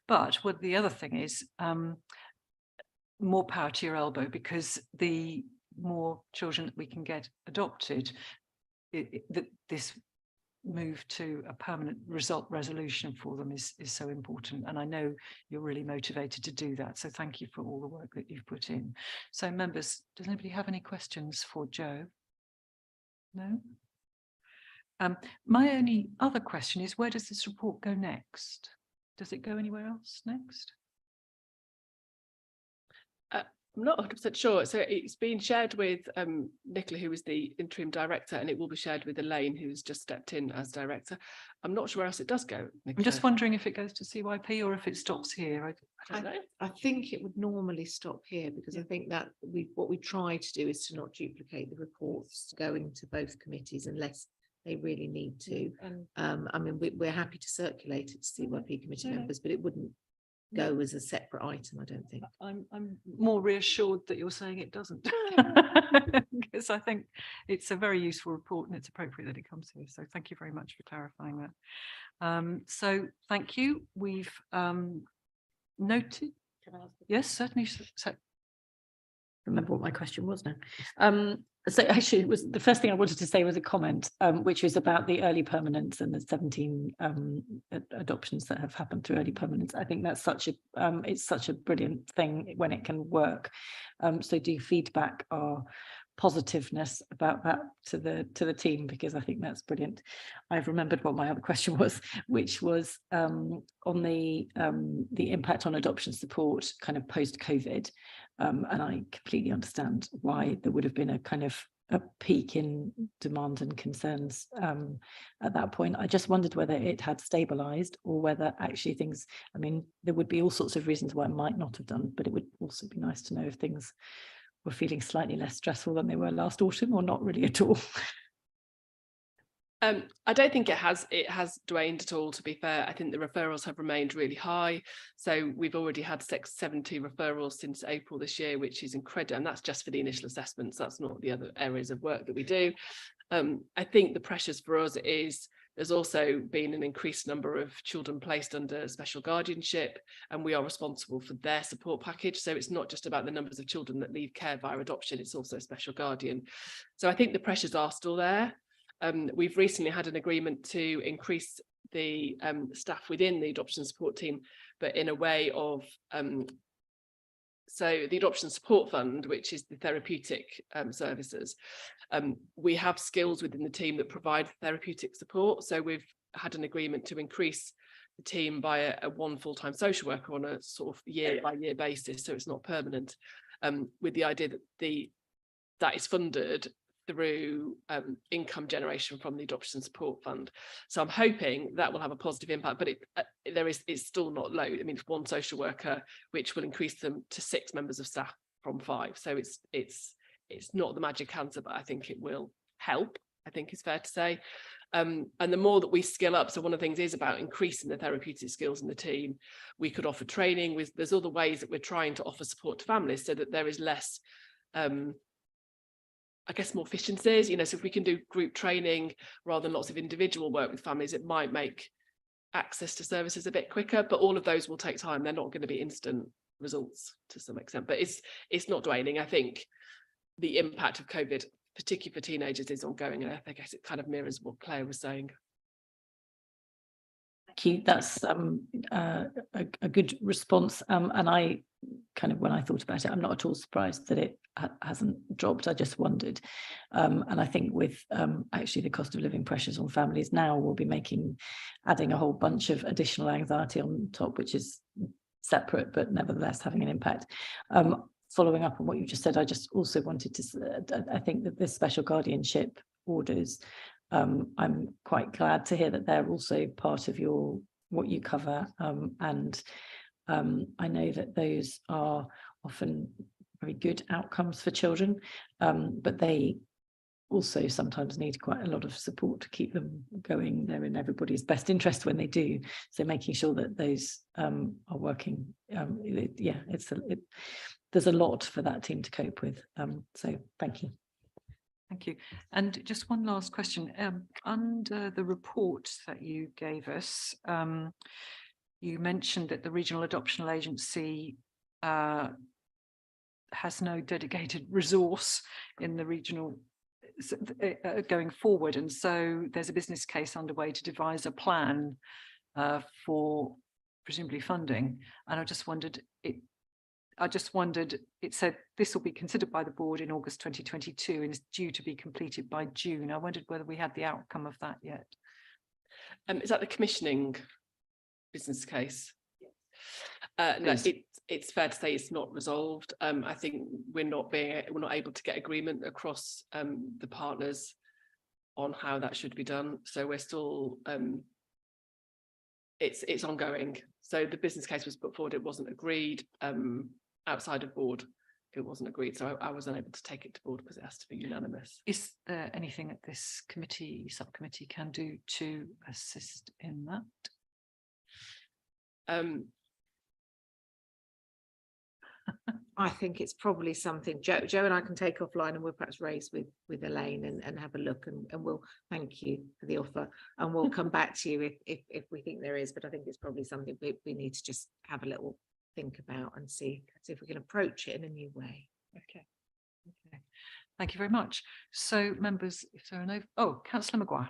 But what the other thing is, more power to your elbow, because the more children that we can get adopted, this move to a permanent resolution for them is so important, and I know you're really motivated to do that, so thank you for all the work that you've put in. So members, does anybody have any questions for Jo? No? My only other question is, where does this report go next? Does it go anywhere else next? I'm not 100% sure. So it's been shared with Nicola, who is the interim director, and it will be shared with Elaine, who's just stepped in as director. I'm not sure where else it does go, Nicola. I'm just wondering if it goes to CYP or if it stops here. I don't know. I think it would normally stop here, because I think that what we try to do is to not duplicate the reports going to both committees unless they really need to. I mean, we're happy to circulate it to CYP committee members, but it wouldn't go as a separate item, I don't think. I'm more reassured that you're saying it doesn't, because I think it's a very useful report and it's appropriate that it comes here. So thank you very much for clarifying that. So thank you. We've noted. Yes, certainly. remember what my question was now. So actually, it was the first thing I wanted to say was a comment, which is about the early permanence and the 17 adoptions that have happened through early permanence. I think that's it's such a brilliant thing when it can work. So do feedback our positiveness about that to the team, because I think that's brilliant. I've remembered what my other question was, which was on the impact on adoption support kind of post-COVID. And I completely understand why there would have been a kind of a peak in demand and concerns at that point. I just wondered whether it had stabilized or whether actually things, I mean, there would be all sorts of reasons why it might not have done, but it would also be nice to know if things were feeling slightly less stressful than they were last autumn, or not really at all. I don't think it has waned at all, to be fair. I think the referrals have remained really high. So we've already had 70 referrals since April this year, which is incredible. And that's just for the initial assessments. That's not the other areas of work that we do. I think the pressures for us is there's also been an increased number of children placed under special guardianship, and we are responsible for their support package. So it's not just about the numbers of children that leave care via adoption, it's also a special guardian. So I think the pressures are still there. We've recently had an agreement to increase the staff within the adoption support team, but in a way of so the Adoption Support Fund, which is the therapeutic services, we have skills within the team that provide therapeutic support. So we've had an agreement to increase the team by a one full-time social worker on a sort of year-by-year basis, so it's not permanent, with the idea that that is funded through income generation from the Adoption Support Fund. So I'm hoping that will have a positive impact, but it's still not low. I mean, it's one social worker, which will increase them to 6 members of staff from 5. So it's not the magic answer, but I think it will help, I think is fair to say. And the more that we skill up, so one of the things is about increasing the therapeutic skills in the team. We could offer training. There's other ways that we're trying to offer support to families so that there is less I guess more efficiencies, you know, so if we can do group training rather than lots of individual work with families, it might make access to services a bit quicker, but all of those will take time. They're not going to be instant results to some extent, but it's not waning. I think the impact of COVID, particularly for teenagers, is ongoing, and I guess it kind of mirrors what Claire was saying. Thank you. That's a good response. And I kind of, when I thought about it, I'm not at all surprised that it hasn't dropped. I just wondered. And I think with actually the cost of living pressures on families now, we'll be adding a whole bunch of additional anxiety on top, which is separate, but nevertheless having an impact. Following up on what you just said, I just also wanted to, I think that this special guardianship orders, I'm quite glad to hear that they're also part of what you cover, and I know that those are often very good outcomes for children, but they also sometimes need quite a lot of support to keep them going. They're in everybody's best interest when they do, so making sure that those are working, there's a lot for that team to cope with, so thank you. Thank you. And just one last question. Under the report that you gave us, you mentioned that the Regional Adoption Agency has no dedicated resource in the regional going forward. And so there's a business case underway to devise a plan for presumably funding. And I just wondered, it said this will be considered by the board in August 2022 and is due to be completed by June. I wondered whether we had the outcome of that yet. Is that the commissioning business case? No, it's fair to say it's not resolved. I think we're not able to get agreement across the partners on how that should be done. So we're still it's ongoing. So the business case was put forward, it wasn't agreed. Outside of board, it wasn't agreed, so I was unable to take it to board because it has to be unanimous. Is there anything that this subcommittee can do to assist in that? I think it's probably something Joe and I can take offline, and we'll perhaps raise with Elaine and have a look, and we'll thank you for the offer, and we'll come back to you if we think there is, but I think it's probably something we need to just have a little think about and see if we can approach it in a new way. Okay. Thank you very much. So members, if there are no, oh, Councillor Maguire.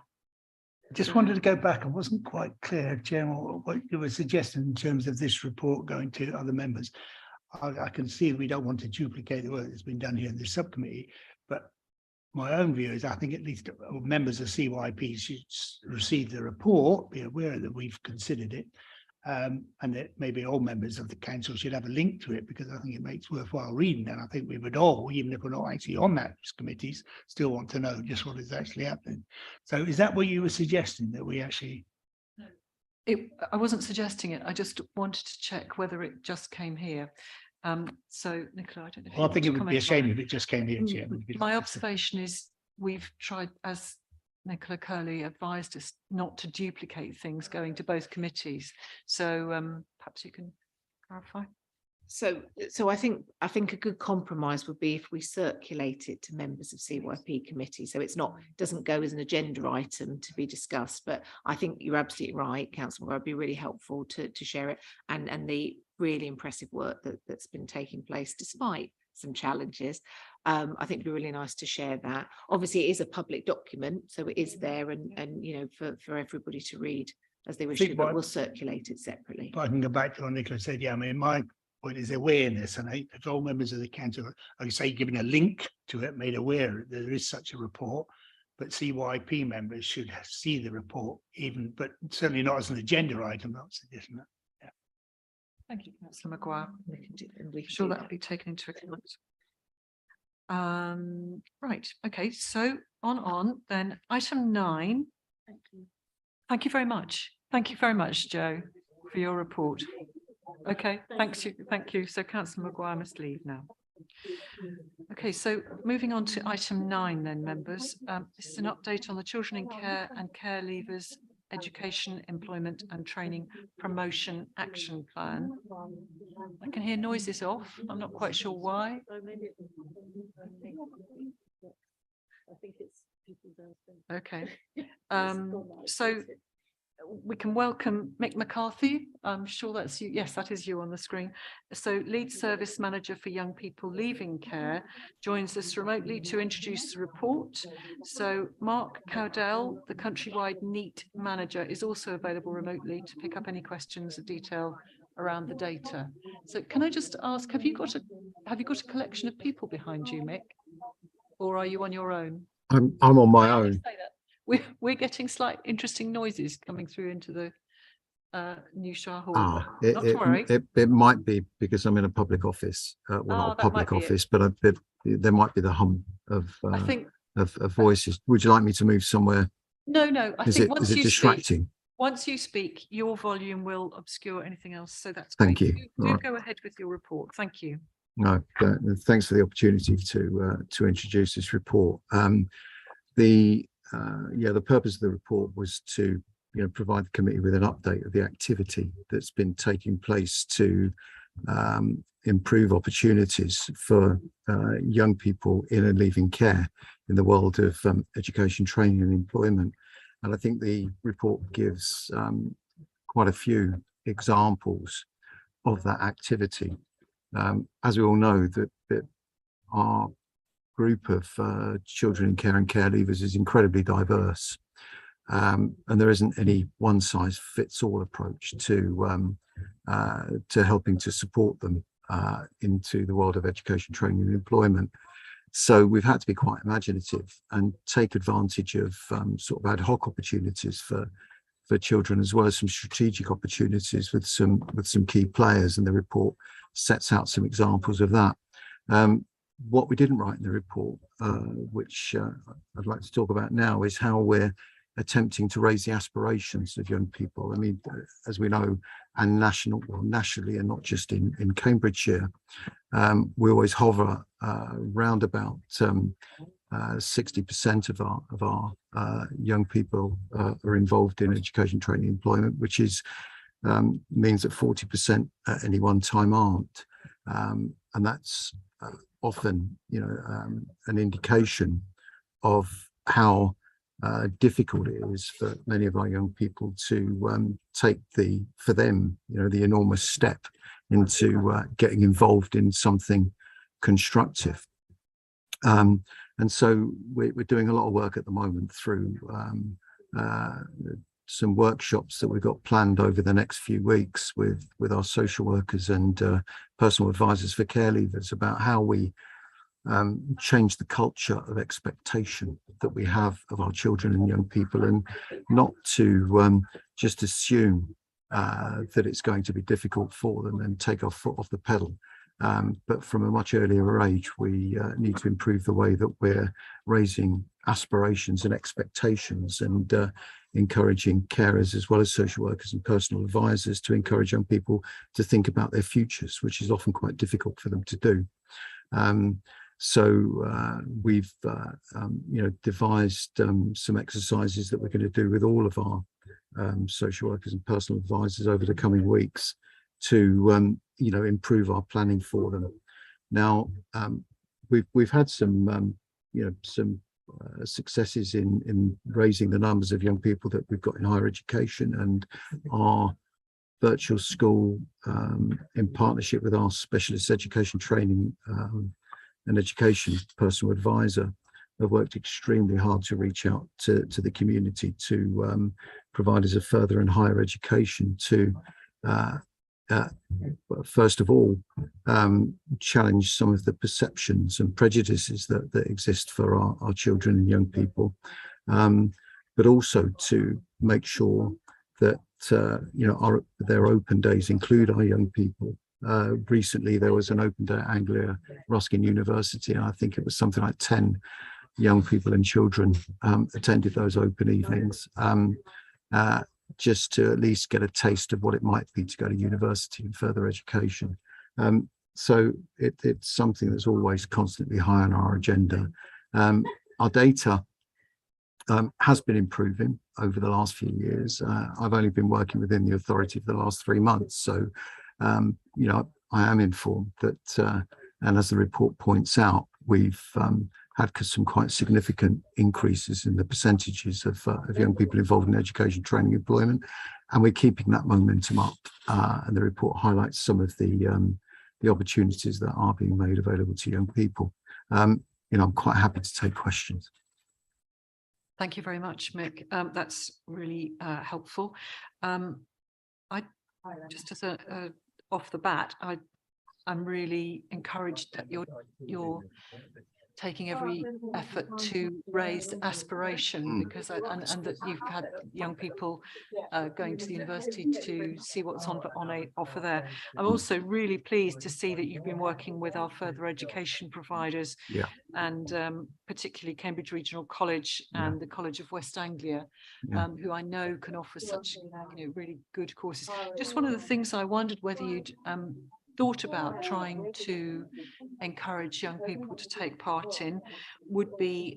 Just wanted to go back. I wasn't quite clear, Chairman, what you were suggesting in terms of this report going to other members. I can see we don't want to duplicate the work that's been done here in this subcommittee, but my own view is I think at least members of CYP should receive the report, be aware that we've considered it, and that maybe all members of the council should have a link to it, because I think it makes worthwhile reading. And I think we would all, even if we're not actually on that committees, still want to know just what is actually happening. So is that what you were suggesting, that we actually? I wasn't suggesting it. I just wanted to check whether it just came here. So Nicola, I don't know. Well, I think it would be a shame if it just came here, Chairman. My observation is we've tried, as Nicola Curley advised us, not to duplicate things going to both committees. So perhaps you can clarify. So I think a good compromise would be if we circulate it to members of CYP committee. So it's not, doesn't go as an agenda item to be discussed. But I think you're absolutely right, Councillor. It'd be really helpful to share it, and the really impressive work that's been taking place despite some challenges. I think it'd be really nice to share that. Obviously, it is a public document, so it is there, and you know, for everybody to read as they wish to, but we'll circulate it separately. But I can go back to what Nicola said. Yeah, I mean, my point is awareness, and if all members of the council, like I say, giving a link to it, made aware that there is such a report, but CYP members should see the report, even, but certainly not as an agenda item. That's suggesting that. Yeah. Thank you, Councillor Maguire. I'm sure that'll be taken into account. Right. Okay. So on then, item 9. Thank you. Thank you very much. Thank you very much, Joe, for your report. Okay, thank you. So Councillor Maguire must leave now. Okay, so moving on to item 9 then, members. This is an update on the Children in Care and Care Leavers Education, Employment and Training Promotion Action Plan. I can hear noises off. I'm not quite sure why. Okay. So we can welcome Mick McCarthy. I'm sure that's you. Yes, that is you on the screen. So Lead Service Manager for Young People Leaving Care joins us remotely to introduce the report. So Mark Cowdell, the countrywide NEAT Manager, is also available remotely to pick up any questions of detail around the data. So can I just ask, have you got a collection of people behind you, Mick? Or are you on your own? I'm on my own. We're getting slight interesting noises coming through into the New Shah Hall. Not to worry. It might be because I'm in a public office. Well, not a public office, but there might be the hum of voices. Would you like me to move somewhere? No. I think once you distracting? Speak, once you speak, your volume will obscure anything else. So that's Thank great. you. Do go ahead with your report. Thank you. No, thanks for the opportunity to introduce this report. The purpose of the report was to provide the committee with an update of the activity that's been taking place to improve opportunities for young people in and leaving care in the world of education, training and employment. And I think the report gives quite a few examples of that activity. As we all know, that our group of children in care and care leavers is incredibly diverse, and there isn't any one size fits all approach to helping to support them into the world of education, training and employment. So we've had to be quite imaginative and take advantage of sort of ad hoc opportunities for children, as well as some strategic opportunities with some key players, and the report sets out some examples of that. What we didn't write in the report, which I'd like to talk about now, is how we're attempting to raise the aspirations of young people. I mean, as we know, and nationally, and not just in Cambridgeshire, we always hover round about 60% of our young people are involved in education, training, employment, which is means that 40% at any one time aren't, and that's often, an indication of how difficult it is for many of our young people to take the enormous step into getting involved in something constructive. And so we're doing a lot of work at the moment through some workshops that we've got planned over the next few weeks with our social workers and personal advisors for care leavers about how we change the culture of expectation that we have of our children and young people, and not to just assume that it's going to be difficult for them and take our foot off the pedal. But from a much earlier age, we need to improve the way that we're raising aspirations and expectations, and encouraging carers as well as social workers and personal advisors to encourage young people to think about their futures, which is often quite difficult for them to do. So we've devised some exercises that we're going to do with all of our social workers and personal advisors over the coming weeks to improve our planning for them. Now we've had some successes in raising the numbers of young people that we've got in higher education, and our virtual school in partnership with our specialist education training and education personal advisor have worked extremely hard to reach out to the community to provide us a further and higher education to first of all challenge some of the perceptions and prejudices that exist for our children and young people, but also to make sure that their open days include our young people. Recently there was an open day at Anglia Ruskin University, and I think it was something like 10 young people and children attended those open evenings, just to at least get a taste of what it might be to go to university and further education. So it's something that's always constantly high on our agenda. Our data has been improving over the last few years. I've only been working within the authority for the last 3 months, so I am informed that, and as the report points out, we've had some quite significant increases in the percentages of young people involved in education, training, employment, and we're keeping that momentum up. And the report highlights some of the opportunities that are being made available to young people. I'm quite happy to take questions. Thank you very much, Mick. That's really helpful. Just as off the bat, I'm really encouraged that you're taking every effort to raise aspiration, because and that you've had young people going to the university to see what's on offer there. I'm also really pleased to see that you've been working with our further education providers, and particularly Cambridge Regional College and the College of West Anglia, who I know can offer such really good courses. Just one of the things I wondered whether you'd thought about trying to encourage young people to take part in would be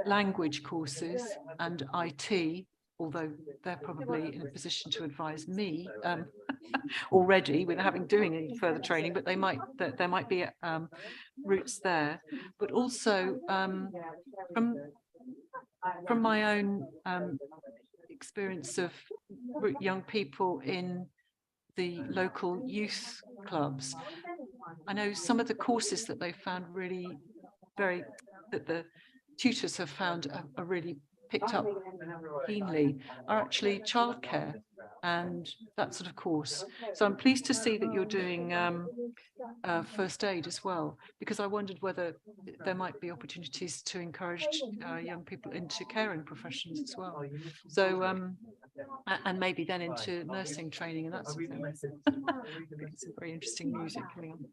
language courses and IT, although they're probably in a position to advise me already without having doing any further training, but there might be routes there. But also from my own experience of young people in the local youth clubs, I know some of the courses that they found really that the tutors have found are really picked up keenly are actually childcare and that sort of course. So I'm pleased to see that you're doing first aid as well, because I wondered whether there might be opportunities to encourage young people into caring professions as well. So and maybe then into nursing training and that sort of thing. It's a very interesting music coming on.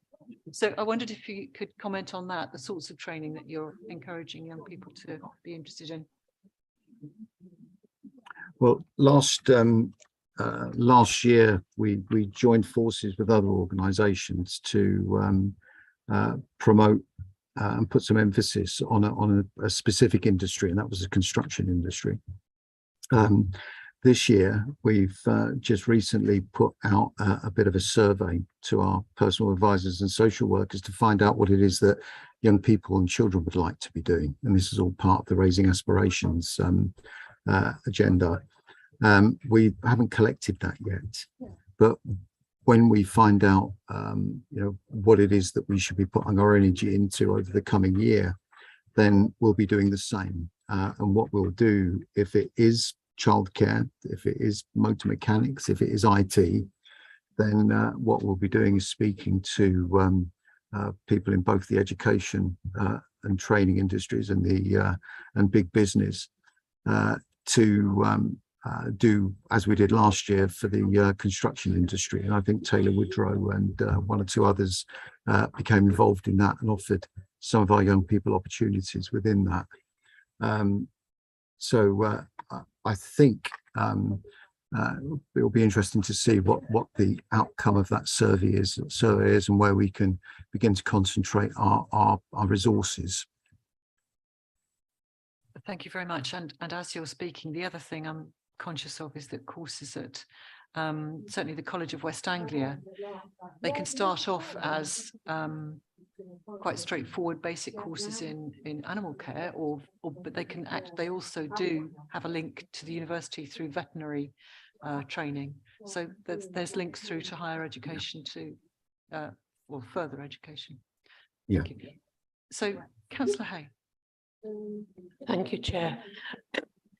So I wondered if you could comment on that, the sorts of training that you're encouraging young people to be interested in. Well, last year we joined forces with other organisations to promote and put some emphasis on a specific industry, and that was the construction industry. This year we've just recently put out a bit of a survey to our personal advisors and social workers to find out what it is that young people and children would like to be doing, and this is all part of the Raising Aspirations agenda. We haven't collected that yet, but when we find out what it is that we should be putting our energy into over the coming year, then we'll be doing the same. And what we'll do, if it is childcare, if it is motor mechanics, if it is IT, then what we'll be doing is speaking to people in both the education and training industries and the and big business to do as we did last year for the construction industry. And I think Taylor Woodrow and one or two others became involved in that and offered some of our young people opportunities within that. So I think it will be interesting to see what the outcome of that survey is and where we can begin to concentrate our resources. Thank you very much. And as you're speaking, the other thing I'm conscious of is that courses at certainly the College of West Anglia, they can start off as quite straightforward basic courses in animal care, but they also do have a link to the university through veterinary training. So there's links through to higher education or further education. Yeah. Thank you. So Councillor Hay. Thank you, Chair.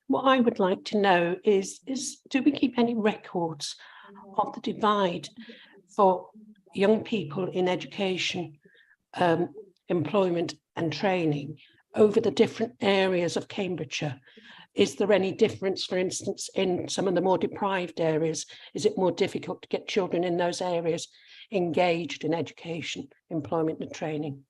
What I would like to know is do we keep any records of the divide for young people in education, employment and training over the different areas of Cambridgeshire? Is there any difference, for instance, in some of the more deprived areas? Is it more difficult to get children in those areas engaged in education, employment and training?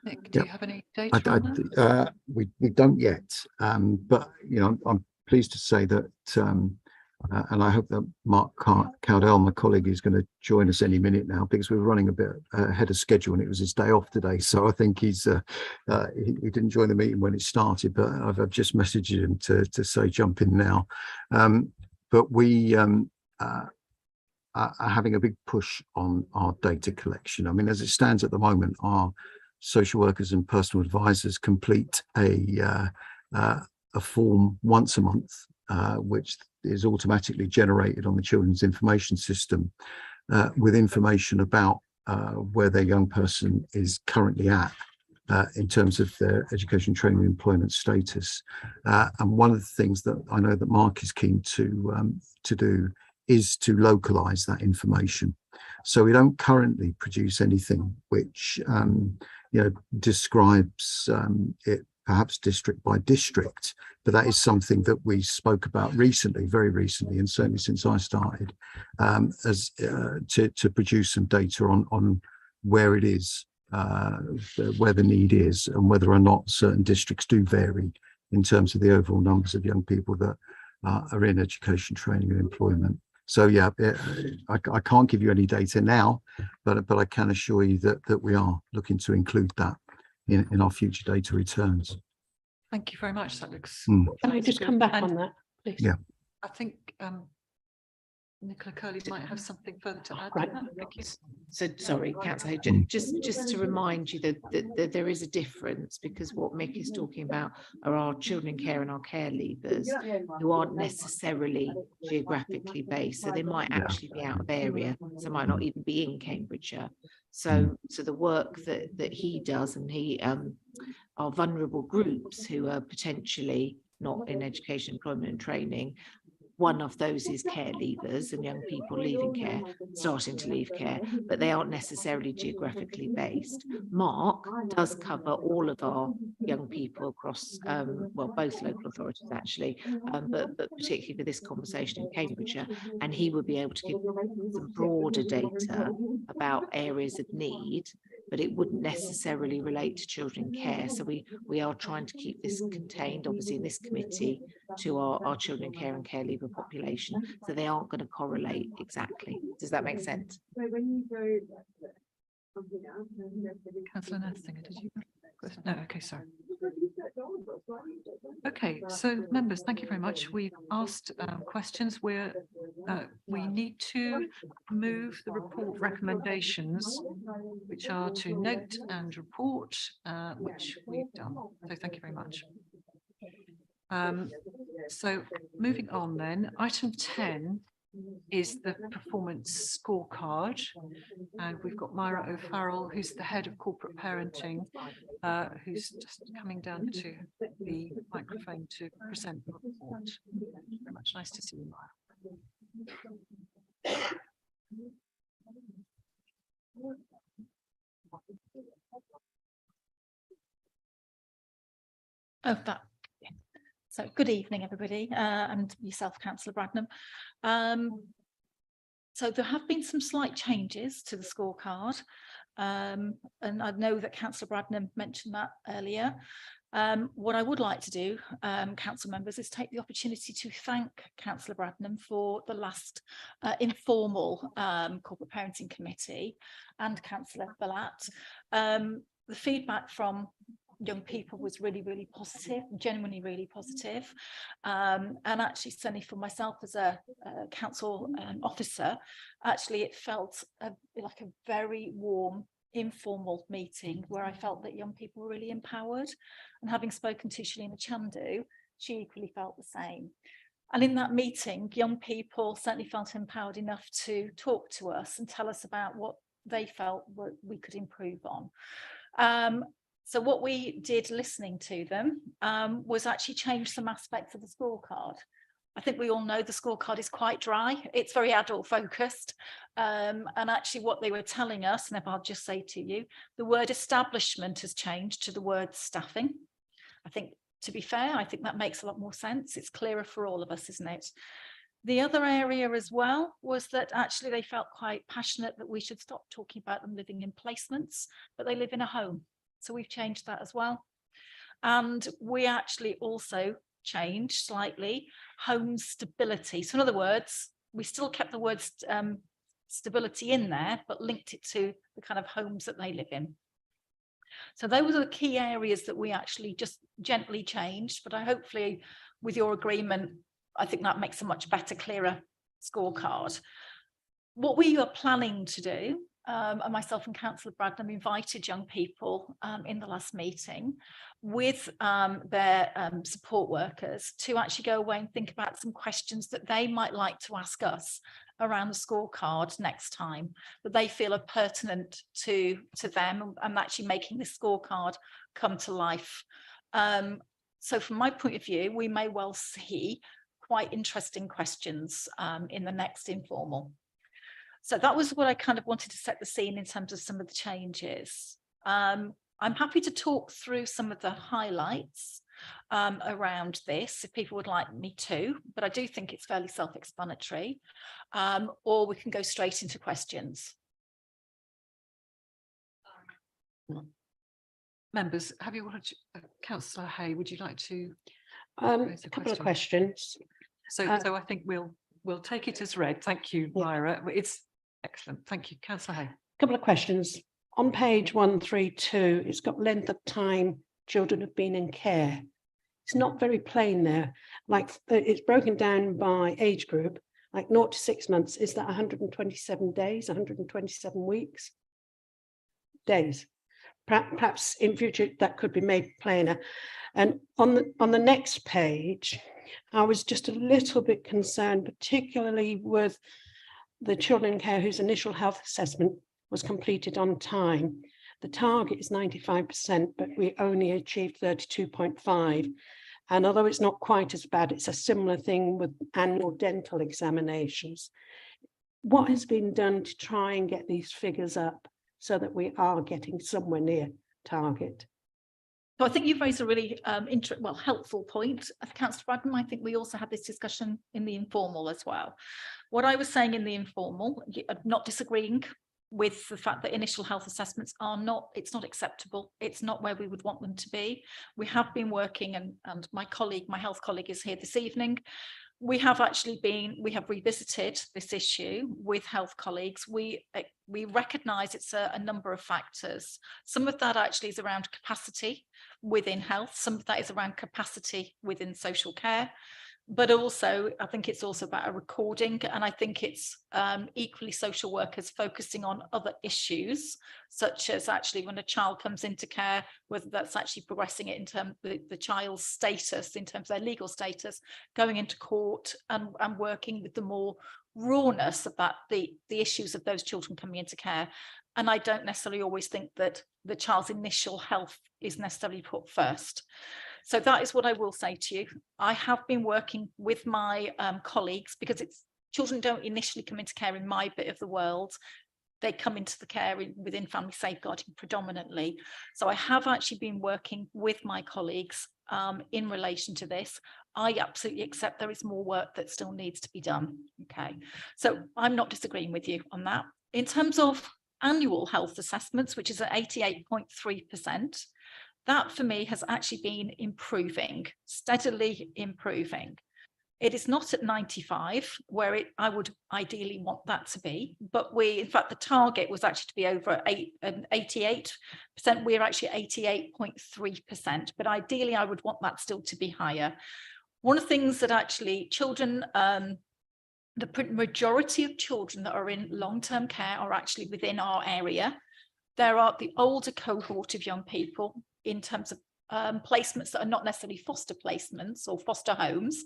Nick, do you have any data on that? We don't yet, but I'm pleased to say that, and I hope that Mark Cowdell, my colleague, is going to join us any minute now, because we're running a bit ahead of schedule and it was his day off today. So I think he didn't join the meeting when it started, but I've just messaged him to say jump in now. But we are having a big push on our data collection. I mean, as it stands at the moment, our social workers and personal advisors complete a form once a month, which is automatically generated on the Children's Information System with information about where their young person is currently at in terms of their education, training, and employment status. And one of the things that I know that Mark is keen to do is to localize that information. So we don't currently produce anything which describes it perhaps district by district, but that is something that we spoke about recently, very recently, and certainly since I started, as to produce some data on where it is, where the need is, and whether or not certain districts do vary in terms of the overall numbers of young people that are in education, training, and employment. So yeah, I can't give you any data now, but I can assure you that we are looking to include that in our future data returns. Thank you very much. That looks. Can I just come back on that, please? Yeah. I think Nicola Curley might have something further to add. Right. Thank you. So sorry, Councillor, just to remind you that there is a difference, because what Mick is talking about are our children in care and our care leavers who aren't necessarily geographically based. So they might actually be out of area, so might not even be in Cambridgeshire. So the work that he does, and he are vulnerable groups who are potentially not in education, employment and training. One of those is care leavers and young people leaving care, starting to leave care, but they aren't necessarily geographically based. Mark does cover all of our young people across, well, both local authorities actually, but particularly for this conversation in Cambridgeshire, and he would be able to give some broader data about areas of need, but it wouldn't necessarily relate to children in care. So we are trying to keep this contained, obviously, in this committee to our children in care and care leaver population. So they aren't going to correlate exactly. Does that make sense? Councillor Nessinger, did you? No, okay, sorry. Okay, so members, thank you very much. We've asked questions. We need to move the report recommendations, which are to note and report, which we've done. So thank you very much. So moving on then, item 10 is the performance scorecard. And we've got Myra O'Farrell, who's the head of corporate parenting, who's just coming down to the microphone to present the report. Very much nice to see you, Myra. Oh, that. So good evening, everybody, and yourself, Councillor Bradnam. So there have been some slight changes to the scorecard, and I know that Councillor Bradnam mentioned that earlier. What I would like to do, council members, is take the opportunity to thank Councillor Bradnam for the last informal corporate parenting committee, and Councillor Balat. The feedback from young people was really, really positive, genuinely really positive. And actually, certainly for myself as a council officer, actually it felt like a very warm, informal meeting where I felt that young people were really empowered. And having spoken to Shalina Chandu, she equally felt the same. And in that meeting, young people certainly felt empowered enough to talk to us and tell us about what they felt we could improve on. So what we did listening to them was actually change some aspects of the scorecard. I think we all know the scorecard is quite dry. It's very adult focused. And actually what they were telling us, and if I'll just say to you, the word establishment has changed to the word staffing. I think, to be fair, I think that makes a lot more sense. It's clearer for all of us, isn't it? The other area as well was that actually they felt quite passionate that we should stop talking about them living in placements, but they live in a home. So we've changed that as well. And we actually also changed slightly home stability. So in other words, we still kept the word stability in there, but linked it to the kind of homes that they live in. So those are the key areas that we actually just gently changed, but I hopefully with your agreement, I think that makes a much better, clearer scorecard. What we are planning to do, and myself and Councillor Bradnam invited young people in the last meeting with their support workers to actually go away and think about some questions that they might like to ask us around the scorecard next time, that they feel are pertinent to them and actually making this scorecard come to life. So from my point of view, we may well see quite interesting questions in the next informal. So that was what I kind of wanted to set the scene in terms of some of the changes. I'm happy to talk through some of the highlights around this if people would like me to, but I do think it's fairly self-explanatory, or we can go straight into questions. Members, have you wanted to, Councillor Hay, would you like to a couple of questions? So I think we'll take it as read. Thank you, Myra. It's excellent. Thank you, Councillor Hay. A couple of questions. On page 132, it's got length of time children have been in care. It's not very plain there. Like it's broken down by age group, like 0 to 6 months. Is that 127 days, 127 weeks? Days. Perhaps in future that could be made plainer. And on the next page, I was just a little bit concerned, particularly with the children in care whose initial health assessment was completed on time. The target is 95%, but we only achieved 32.5. And although it's not quite as bad, it's a similar thing with annual dental examinations. What has been done to try and get these figures up so that we are getting somewhere near target? So I think you've raised a really helpful point. Councillor Bradnam, I think we also had this discussion in the informal as well. What I was saying in the informal, not disagreeing with the fact that initial health assessments are not, it's not acceptable. It's not where we would want them to be. We have been working, and my health colleague is here this evening. We have revisited this issue with health colleagues. We recognise it's a number of factors. Some of that actually is around capacity within health. Some of that is around capacity within social care. But also, I think it's also about a recording, and I think it's equally social workers focusing on other issues, such as actually when a child comes into care, whether that's actually progressing it in terms of the child's status, in terms of their legal status, going into court and working with the more rawness about the issues of those children coming into care. And I don't necessarily always think that the child's initial health is necessarily put first. So that is what I will say to you. I have been working with my colleagues, because children don't initially come into care in my bit of the world. They come into the care within family safeguarding predominantly. So I have actually been working with my colleagues in relation to this. I absolutely accept there is more work that still needs to be done. Okay, so I'm not disagreeing with you on that. In terms of annual health assessments, which is at 88.3%, that for me has actually been improving, steadily improving. It is not at 95, where I would ideally want that to be, but in fact, the target was actually to be over 88%. We're actually at 88.3%, but ideally I would want that still to be higher. One of the things that actually children, the majority of children that are in long-term care are actually within our area. There are the older cohort of young people in terms of placements that are not necessarily foster placements or foster homes.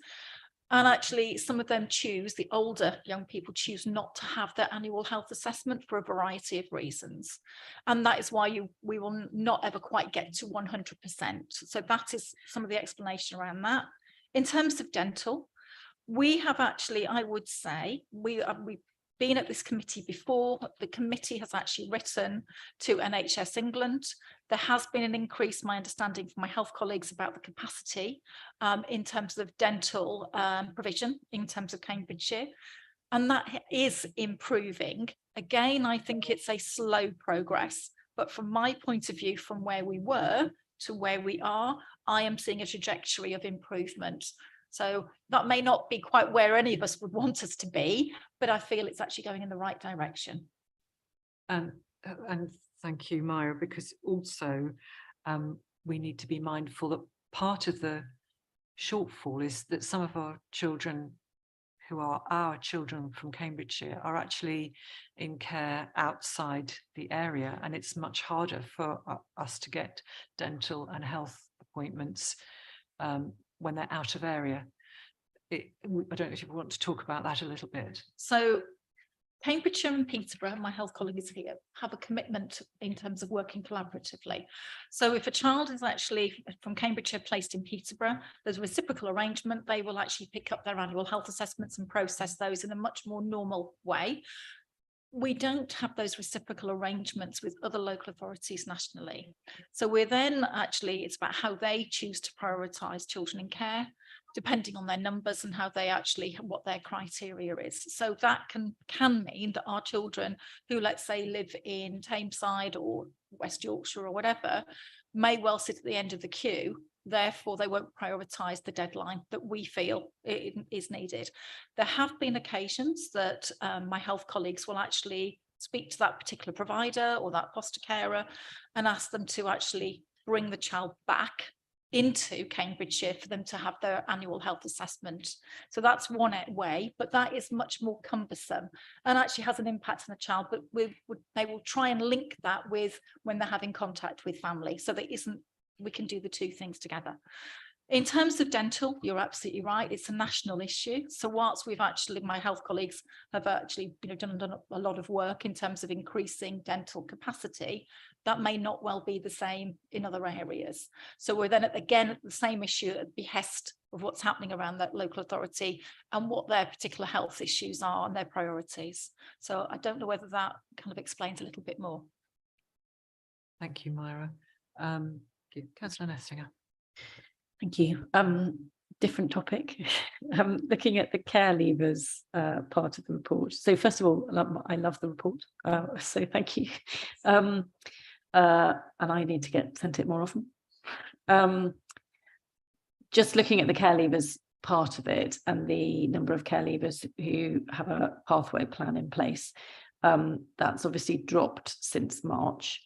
And actually, some of them the older young people choose not to have their annual health assessment for a variety of reasons. And that is why we will not ever quite get to 100%. So that is some of the explanation around that. In terms of dental, we have actually, I would say, we've been at this committee before. The committee has actually written to NHS England. There has been an increase, my understanding from my health colleagues, about the capacity in terms of dental provision in terms of Cambridgeshire, and that is improving. Again, I think it's a slow progress, but from my point of view, from where we were to where we are, I am seeing a trajectory of improvement. So that may not be quite where any of us would want us to be, but I feel it's actually going in the right direction. And thank you, Myra, because also we need to be mindful that part of the shortfall is that some of our children who are our children from Cambridgeshire are actually in care outside the area, and it's much harder for us to get dental and health appointments when they're out of area. I don't know if you want to talk about that a little bit. So Cambridgeshire and Peterborough, my health colleagues here, have a commitment in terms of working collaboratively. So if a child is actually from Cambridgeshire placed in Peterborough, there's a reciprocal arrangement. They will actually pick up their annual health assessments and process those in a much more normal way. We don't have those reciprocal arrangements with other local authorities nationally. So we're then actually, it's about how they choose to prioritise children in care, depending on their numbers and how they actually, what their criteria is. So that can mean that our children who, let's say, live in Tameside or West Yorkshire or whatever, may well sit at the end of the queue. Therefore, they won't prioritise the deadline that we feel is needed. There have been occasions that my health colleagues will actually speak to that particular provider or that foster carer and ask them to actually bring the child back into Cambridgeshire for them to have their annual health assessment. So that's one way, but that is much more cumbersome and actually has an impact on the child. But they will try and link that with when they're having contact with family, so that we can do the two things together. In terms of dental, you're absolutely right. It's a national issue. So whilst my health colleagues have actually done a lot of work in terms of increasing dental capacity, that may not well be the same in other areas. So we're then again at the same issue at the behest of what's happening around that local authority and what their particular health issues are and their priorities. So I don't know whether that kind of explains a little bit more. Thank you, Myra. Councillor Nessinger. Thank you. Different topic. Looking at the care leavers part of the report. So first of all, I love the report. So thank you. And I need to get sent it more often. Just looking at the care leavers part of it and the number of care leavers who have a pathway plan in place, that's obviously dropped since March.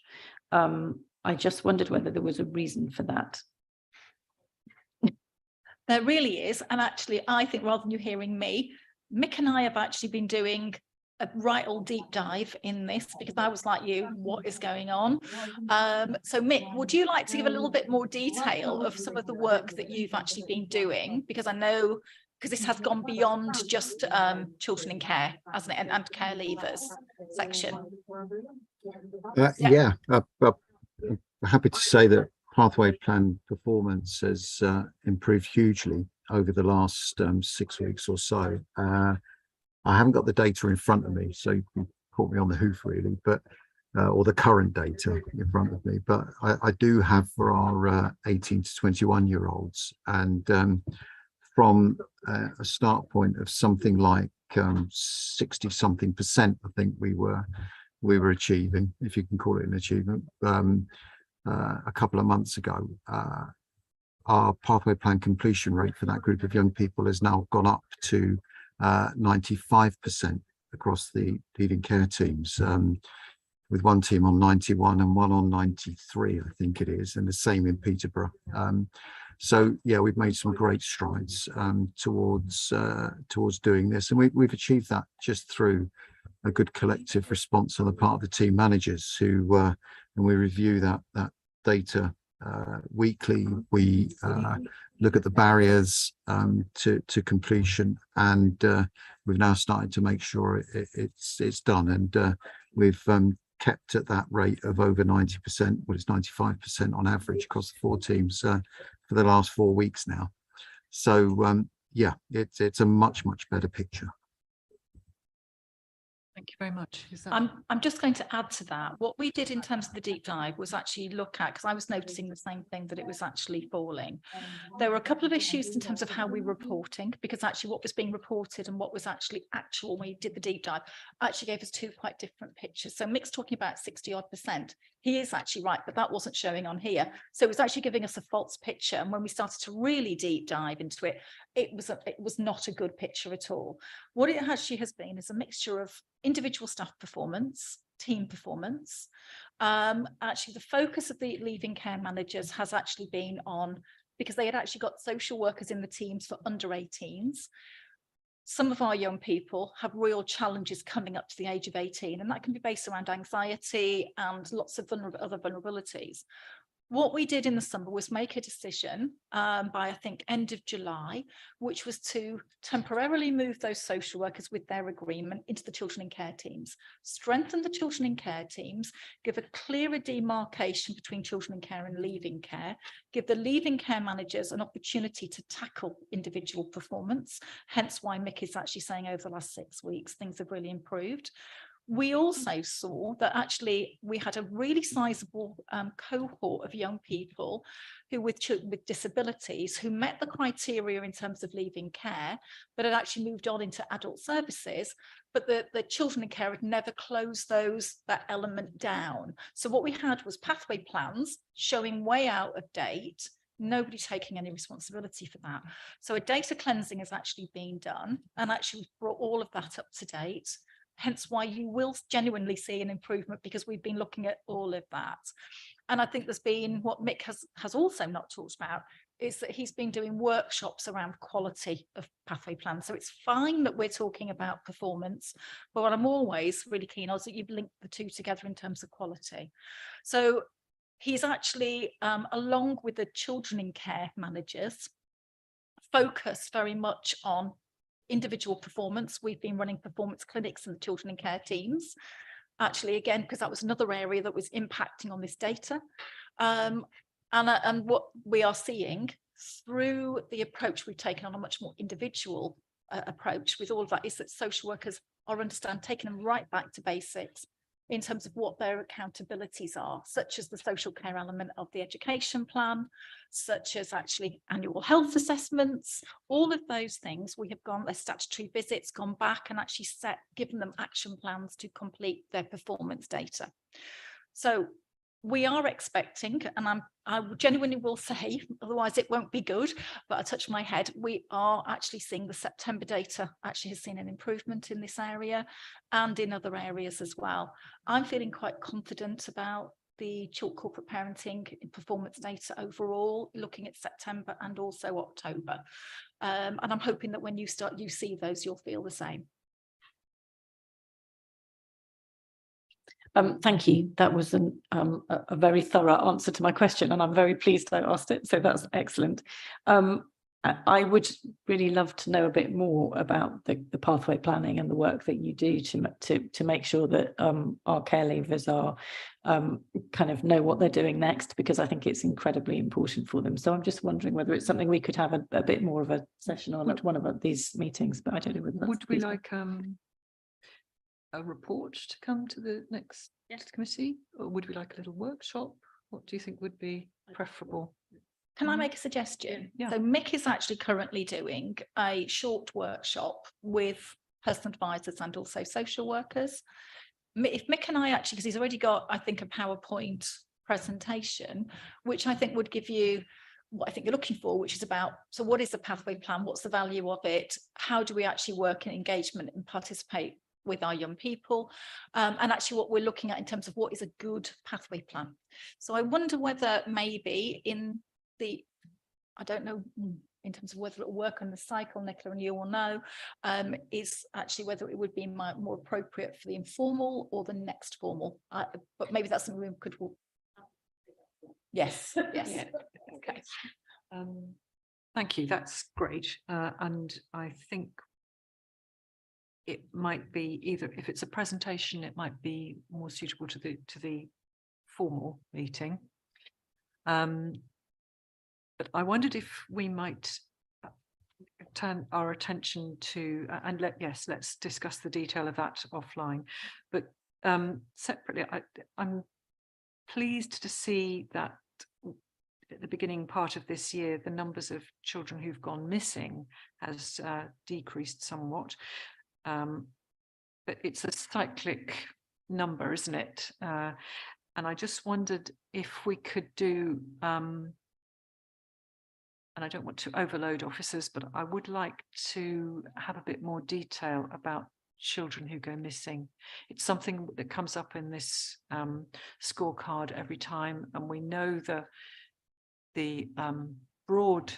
I just wondered whether there was a reason for that. There really is. And actually, I think rather than you hearing me, Mick and I have actually been doing a right old deep dive in this, because I was like you, what is going on? So Mick, would you like to give a little bit more detail of some of the work that you've actually been doing? Because I know because this has gone beyond just children in care, hasn't it, and care leavers section. Yeah, I'm happy to say that pathway plan performance has improved hugely over the last 6 weeks or so. I haven't got the data in front of me, so you caught me on the hoof really, but or the current data in front of me, but I do have for our 18 to 21 year olds, and from a start point of something like 60 something %, I think we were achieving, if you can call it an achievement, a couple of months ago. Our pathway plan completion rate for that group of young people has now gone up to 95% across the leading care teams, with one team on 91 and one on 93, I think it is, and the same in Peterborough. So yeah, we've made some great strides towards doing this, and we've achieved that just through a good collective response on the part of the team managers who, and we review that data weekly. We look at the barriers to completion, and we've now started to make sure it's done, and we've kept at that rate of over 90%, well, it's 95% on average across the 4 teams for the last 4 weeks now. So yeah, it's a much better picture. Thank you very much. I'm just going to add to that. What we did in terms of the deep dive was actually look at, because I was noticing the same thing, that it was actually falling. There were a couple of issues in terms of how we were reporting, because actually what was being reported and what was actually actual when we did the deep dive actually gave us 2 quite different pictures. So Mick's talking about 60-odd%. He is actually right, but that wasn't showing on here. So it was actually giving us a false picture. And when we started to really deep dive into it, it was not a good picture at all. What it actually has been is a mixture of individual staff performance, team performance. Actually, the focus of the leaving care managers has actually been on, because they had actually got social workers in the teams for under 18s. Some of our young people have real challenges coming up to the age of 18, and that can be based around anxiety and lots of other vulnerabilities. What we did in the summer was make a decision by, I think, end of July, which was to temporarily move those social workers with their agreement into the children in care teams, strengthen the children in care teams, give a clearer demarcation between children in care and leaving care, give the leaving care managers an opportunity to tackle individual performance, hence why Mick is actually saying over the last 6 weeks, things have really improved. We also saw that actually we had a really sizable cohort of young people who with disabilities who met the criteria in terms of leaving care, but had actually moved on into adult services, but the children in care had never closed that element down. So what we had was pathway plans showing way out of date, nobody taking any responsibility for that. So a data cleansing has actually been done, and actually brought all of that up to date. Hence why you will genuinely see an improvement, because we've been looking at all of that. And I think there's been, what Mick has also not talked about, is that he's been doing workshops around quality of pathway plans. So it's fine that we're talking about performance, but what I'm always really keen on is that you've linked the 2 together in terms of quality. So he's actually, along with the children in care managers, focused very much on individual performance. We've been running performance clinics in the children in care teams, actually, again, because that was another area that was impacting on this data. And what we are seeing through the approach we've taken on a much more individual approach with all of that is that social workers are taking them right back to basics in terms of what their accountabilities are, such as the social care element of the education plan, such as actually annual health assessments, all of those things. We have gone, their statutory visits, gone back and actually given them action plans to complete their performance data. So we are expecting, and I genuinely will say, otherwise it won't be good, but I touch my head, we are actually seeing the September data actually has seen an improvement in this area and in other areas as well. I'm feeling quite confident about the corporate parenting performance data overall, looking at September and also October. And I'm hoping that when you see those, you'll feel the same. Thank you. That was a very thorough answer to my question, and I'm very pleased I asked it. So that's excellent. And I would really love to know a bit more about the pathway planning and the work that you do to make sure that our care leavers are kind of know what they're doing next, because I think it's incredibly important for them. So I'm just wondering whether it's something we could have a bit more of a session on at one of these meetings, but I don't know whether that's Would we like a report to come to the next committee, or would we like a little workshop? What do you think would be preferable? Can I make a suggestion? Yeah. So Mick is actually currently doing a short workshop with personal advisors and also social workers. If Mick and I actually, because he's already got, I think, a PowerPoint presentation, which I think would give you what I think you're looking for, which is about, so what is the pathway plan? What's the value of it? How do we actually work in engagement and participate with our young people, and actually what we're looking at in terms of what is a good pathway plan. So I wonder whether maybe in the, I don't know, in terms of whether it'll work on the cycle, Nicola and you will know, is actually whether it would be more appropriate for the informal or the next formal. But maybe that's something we could. Yes, yes. Yeah. Okay. Thank you. That's great. And I think it might be either, if it's a presentation, it might be more suitable to the formal meeting. But I wondered if we might turn our attention to, and let's discuss the detail of that offline. But separately, I'm pleased to see that at the beginning part of this year, the numbers of children who've gone missing has decreased somewhat. But it's a cyclic number, isn't it? And I just wondered if we could do, and I don't want to overload officers, but I would like to have a bit more detail about children who go missing. It's something that comes up in this scorecard every time, and we know the broad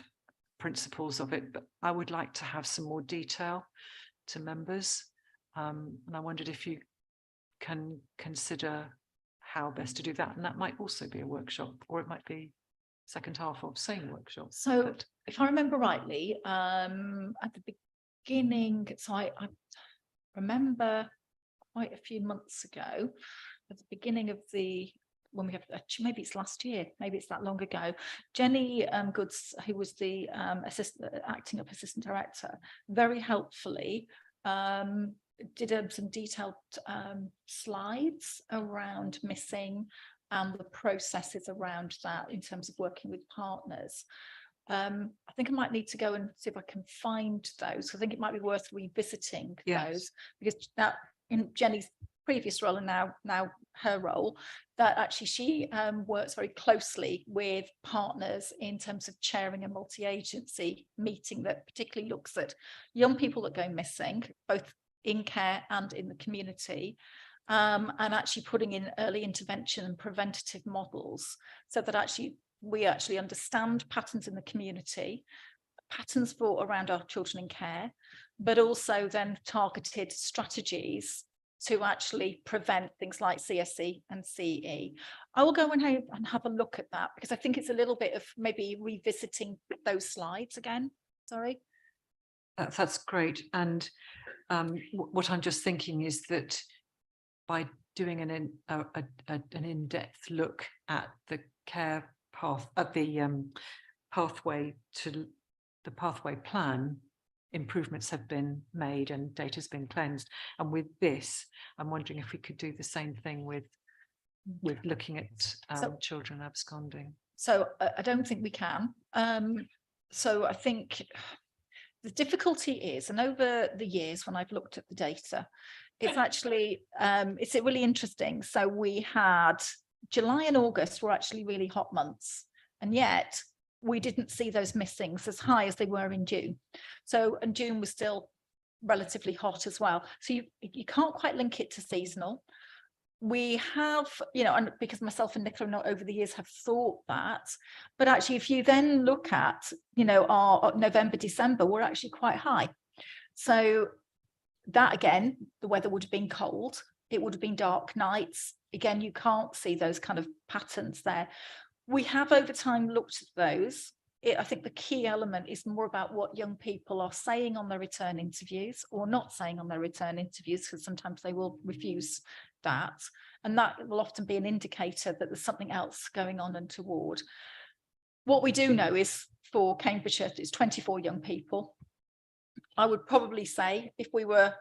principles of it, but I would like to have some more detail to members, and I wondered if you can consider how best to do that, and that might also be a workshop, or it might be second half of same workshop. So if I remember rightly, at the beginning, so I remember quite a few months ago, at the beginning of the, when we have, maybe it's last year, maybe it's that long ago, Jenny Goods, who was the acting up assistant director, very helpfully did some detailed slides around missing and the processes around that in terms of working with partners. I think I might need to go and see if I can find those. I think it might be worth revisiting those, because that in Jenny's previous role and now her role, that actually she works very closely with partners in terms of chairing a multi-agency meeting that particularly looks at young people that go missing, both in care and in the community, and actually putting in early intervention and preventative models so that actually we actually understand patterns in the community, patterns for around our children in care, but also then targeted strategies to actually prevent things like CSE and CE. I will go and have a look at that, because I think it's a little bit of maybe revisiting those slides again. Sorry. That's great. And what I'm just thinking is that by doing an in-depth look at the care path, at the pathway to the pathway plan, improvements have been made and data has been cleansed. And with this, I'm wondering if we could do the same thing with looking at children absconding. So I don't think we can. So I think the difficulty is, and over the years when I've looked at the data, it's actually, it's really interesting. So we had July and August were actually really hot months, and yet we didn't see those missings as high as they were in June. So, and June was still relatively hot as well. So you can't quite link it to seasonal. We have, and because myself and Nicola over the years have thought that, but actually if you then look at, our November, December, we're actually quite high. So that again, the weather would have been cold. It would have been dark nights. Again, you can't see those kind of patterns there. We have over time looked at those, I think the key element is more about what young people are saying on their return interviews or not saying on their return interviews, because sometimes they will refuse that. And that will often be an indicator that there's something else going on untoward. What we do know is for Cambridgeshire, it's 24 young people. I would probably say if we were,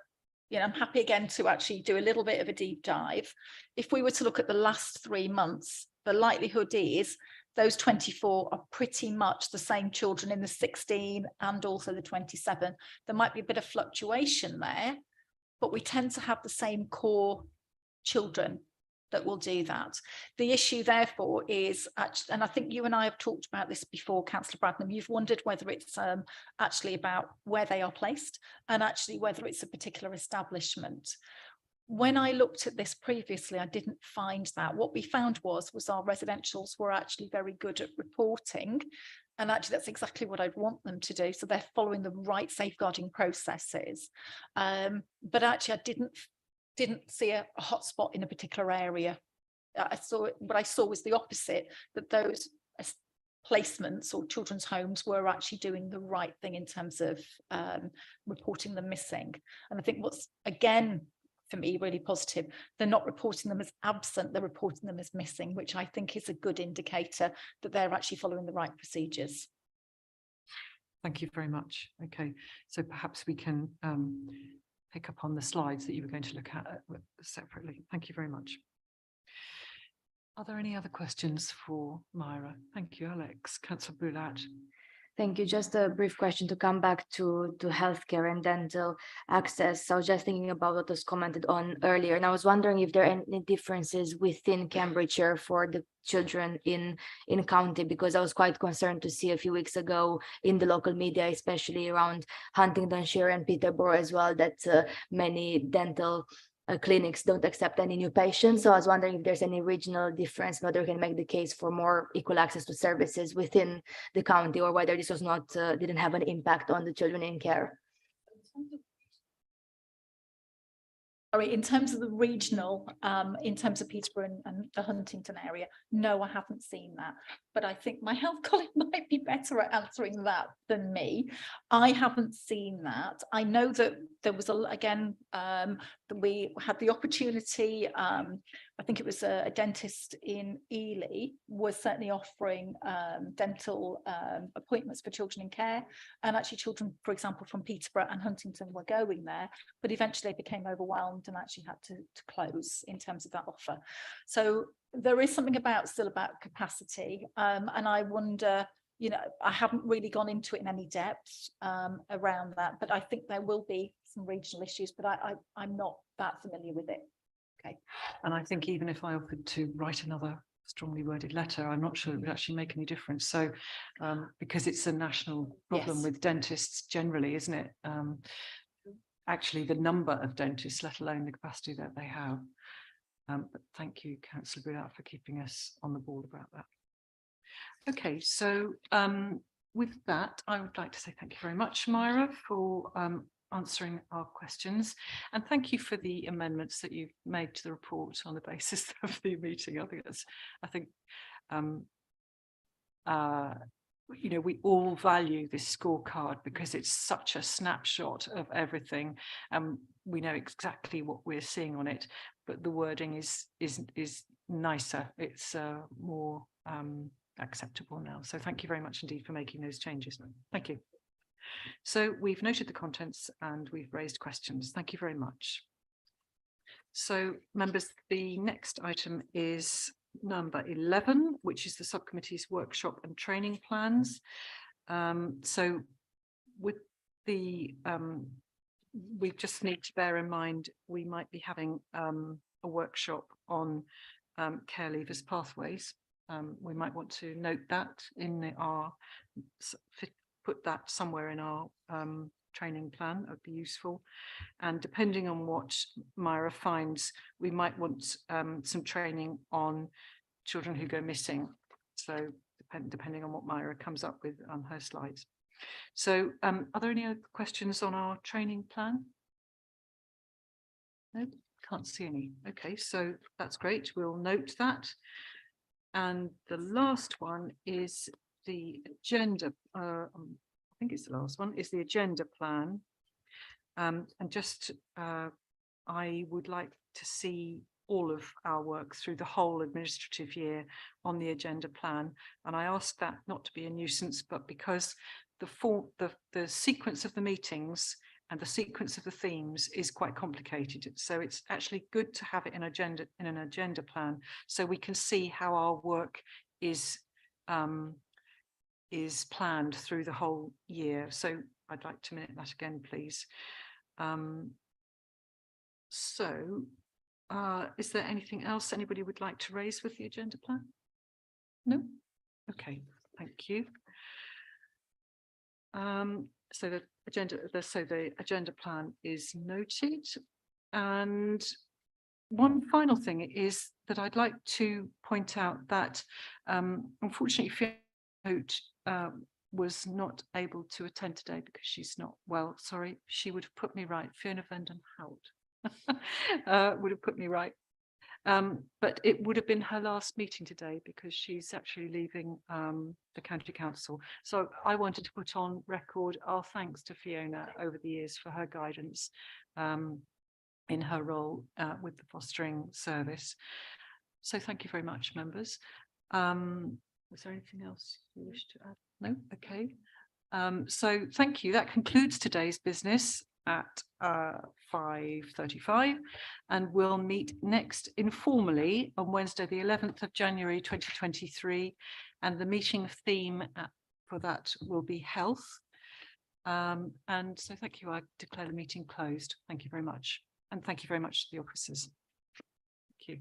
I'm happy again to actually do a little bit of a deep dive. If we were to look at the last 3 months, the likelihood is those 24 are pretty much the same children in the 16 and also the 27. There might be a bit of fluctuation there, but we tend to have the same core children that will do that. The issue therefore is, and I think you and I have talked about this before, Councillor Bradnam, you've wondered whether it's actually about where they are placed and actually whether it's a particular establishment. When I looked at this previously, I didn't find that. What we found was our residentials were actually very good at reporting. And actually, that's exactly what I'd want them to do. So they're following the right safeguarding processes. But actually, I didn't see a hotspot in a particular area. What I saw was the opposite, that those placements or children's homes were actually doing the right thing in terms of reporting them missing. And I think what's, again, for me, really positive, they're not reporting them as absent, they're reporting them as missing, which I think is a good indicator that they're actually following the right procedures. Thank you very much. Okay, so perhaps we can pick up on the slides that you were going to look at separately. Thank you very much. Are there any other questions for Myra? Thank you, Alex. Councillor Boulat. Thank you. Just a brief question to come back to healthcare and dental access. I was just thinking about what was commented on earlier, and I was wondering if there are any differences within Cambridgeshire for the children in county, because I was quite concerned to see a few weeks ago in the local media, especially around Huntingdonshire and Peterborough as well, that many dental clinics don't accept any new patients. So I was wondering if there's any regional difference, whether we can make the case for more equal access to services within the county, or whether this was not didn't have an impact on the children in care. Sorry, in terms of the regional, in terms of Peterborough and the Huntingdon area, no, I haven't seen that. But I think my health colleague might be better at answering that than me. I haven't seen that. I know that there was, we had the opportunity, I think it was a dentist in Ely was certainly offering dental appointments for children in care, and actually children, for example, from Peterborough and Huntingdon were going there, but eventually they became overwhelmed and actually had to close in terms of that offer. So there is something still about capacity, and I wonder, I haven't really gone into it in any depth around that, but I think there will be some regional issues, but I'm not that familiar with it. Okay. And I think even if I offered to write another strongly worded letter, I'm not sure it would actually make any difference. So because it's a national problem with dentists generally, isn't it? Actually, the number of dentists, let alone the capacity that they have. But thank you, Councillor Boulat, for keeping us on the ball about that. Okay, so with that, I would like to say thank you very much, Myra, for answering our questions, and thank you for the amendments that you've made to the report on the basis of the meeting. I think we all value this scorecard because it's such a snapshot of everything, and we know exactly what we're seeing on it, but the wording is nicer. It's more acceptable now. So thank you very much indeed for making those changes. Thank you. So we've noted the contents and we've raised questions. Thank you very much. So members, the next item is number 11, which is the subcommittee's workshop and training plans. So with the, we just need to bear in mind, we might be having a workshop on care leavers pathways. We might want to note that in our, put that somewhere in our training plan. That would be useful. And depending on what Myra finds, we might want some training on children who go missing. So depending on what Myra comes up with on her slides. So are there any other questions on our training plan? No, can't see any. Okay, so that's great. We'll note that. And the last one is the agenda, I think it's the last one, is the agenda plan. And just, I would like to see all of our work through the whole administrative year on the agenda plan. And I ask that not to be a nuisance, but because the sequence of the meetings and the sequence of the themes is quite complicated. So it's actually good to have it in an agenda plan, so we can see how our work is planned through the whole year. So I'd like to minute that again, please. Is there anything else anybody would like to raise with the agenda plan? No? Okay, thank you. So the agenda plan is noted. And one final thing is that I'd like to point out that unfortunately Fiona was not able to attend today because she's not well. Sorry, she would have put me right. Fiona Vanden Hout would have put me right. But it would have been her last meeting today because she's actually leaving the county council. So I wanted to put on record our thanks to Fiona over the years for her guidance in her role with the fostering service. So thank you very much, members. Was there anything else you wish to add? No? Okay. So thank you. That concludes today's business at 5:35, and we'll meet next informally on Wednesday, the 11th of January 2023, and the meeting theme for that will be health. And so thank you. I declare the meeting closed. Thank you very much. And thank you very much to the officers. Thank you.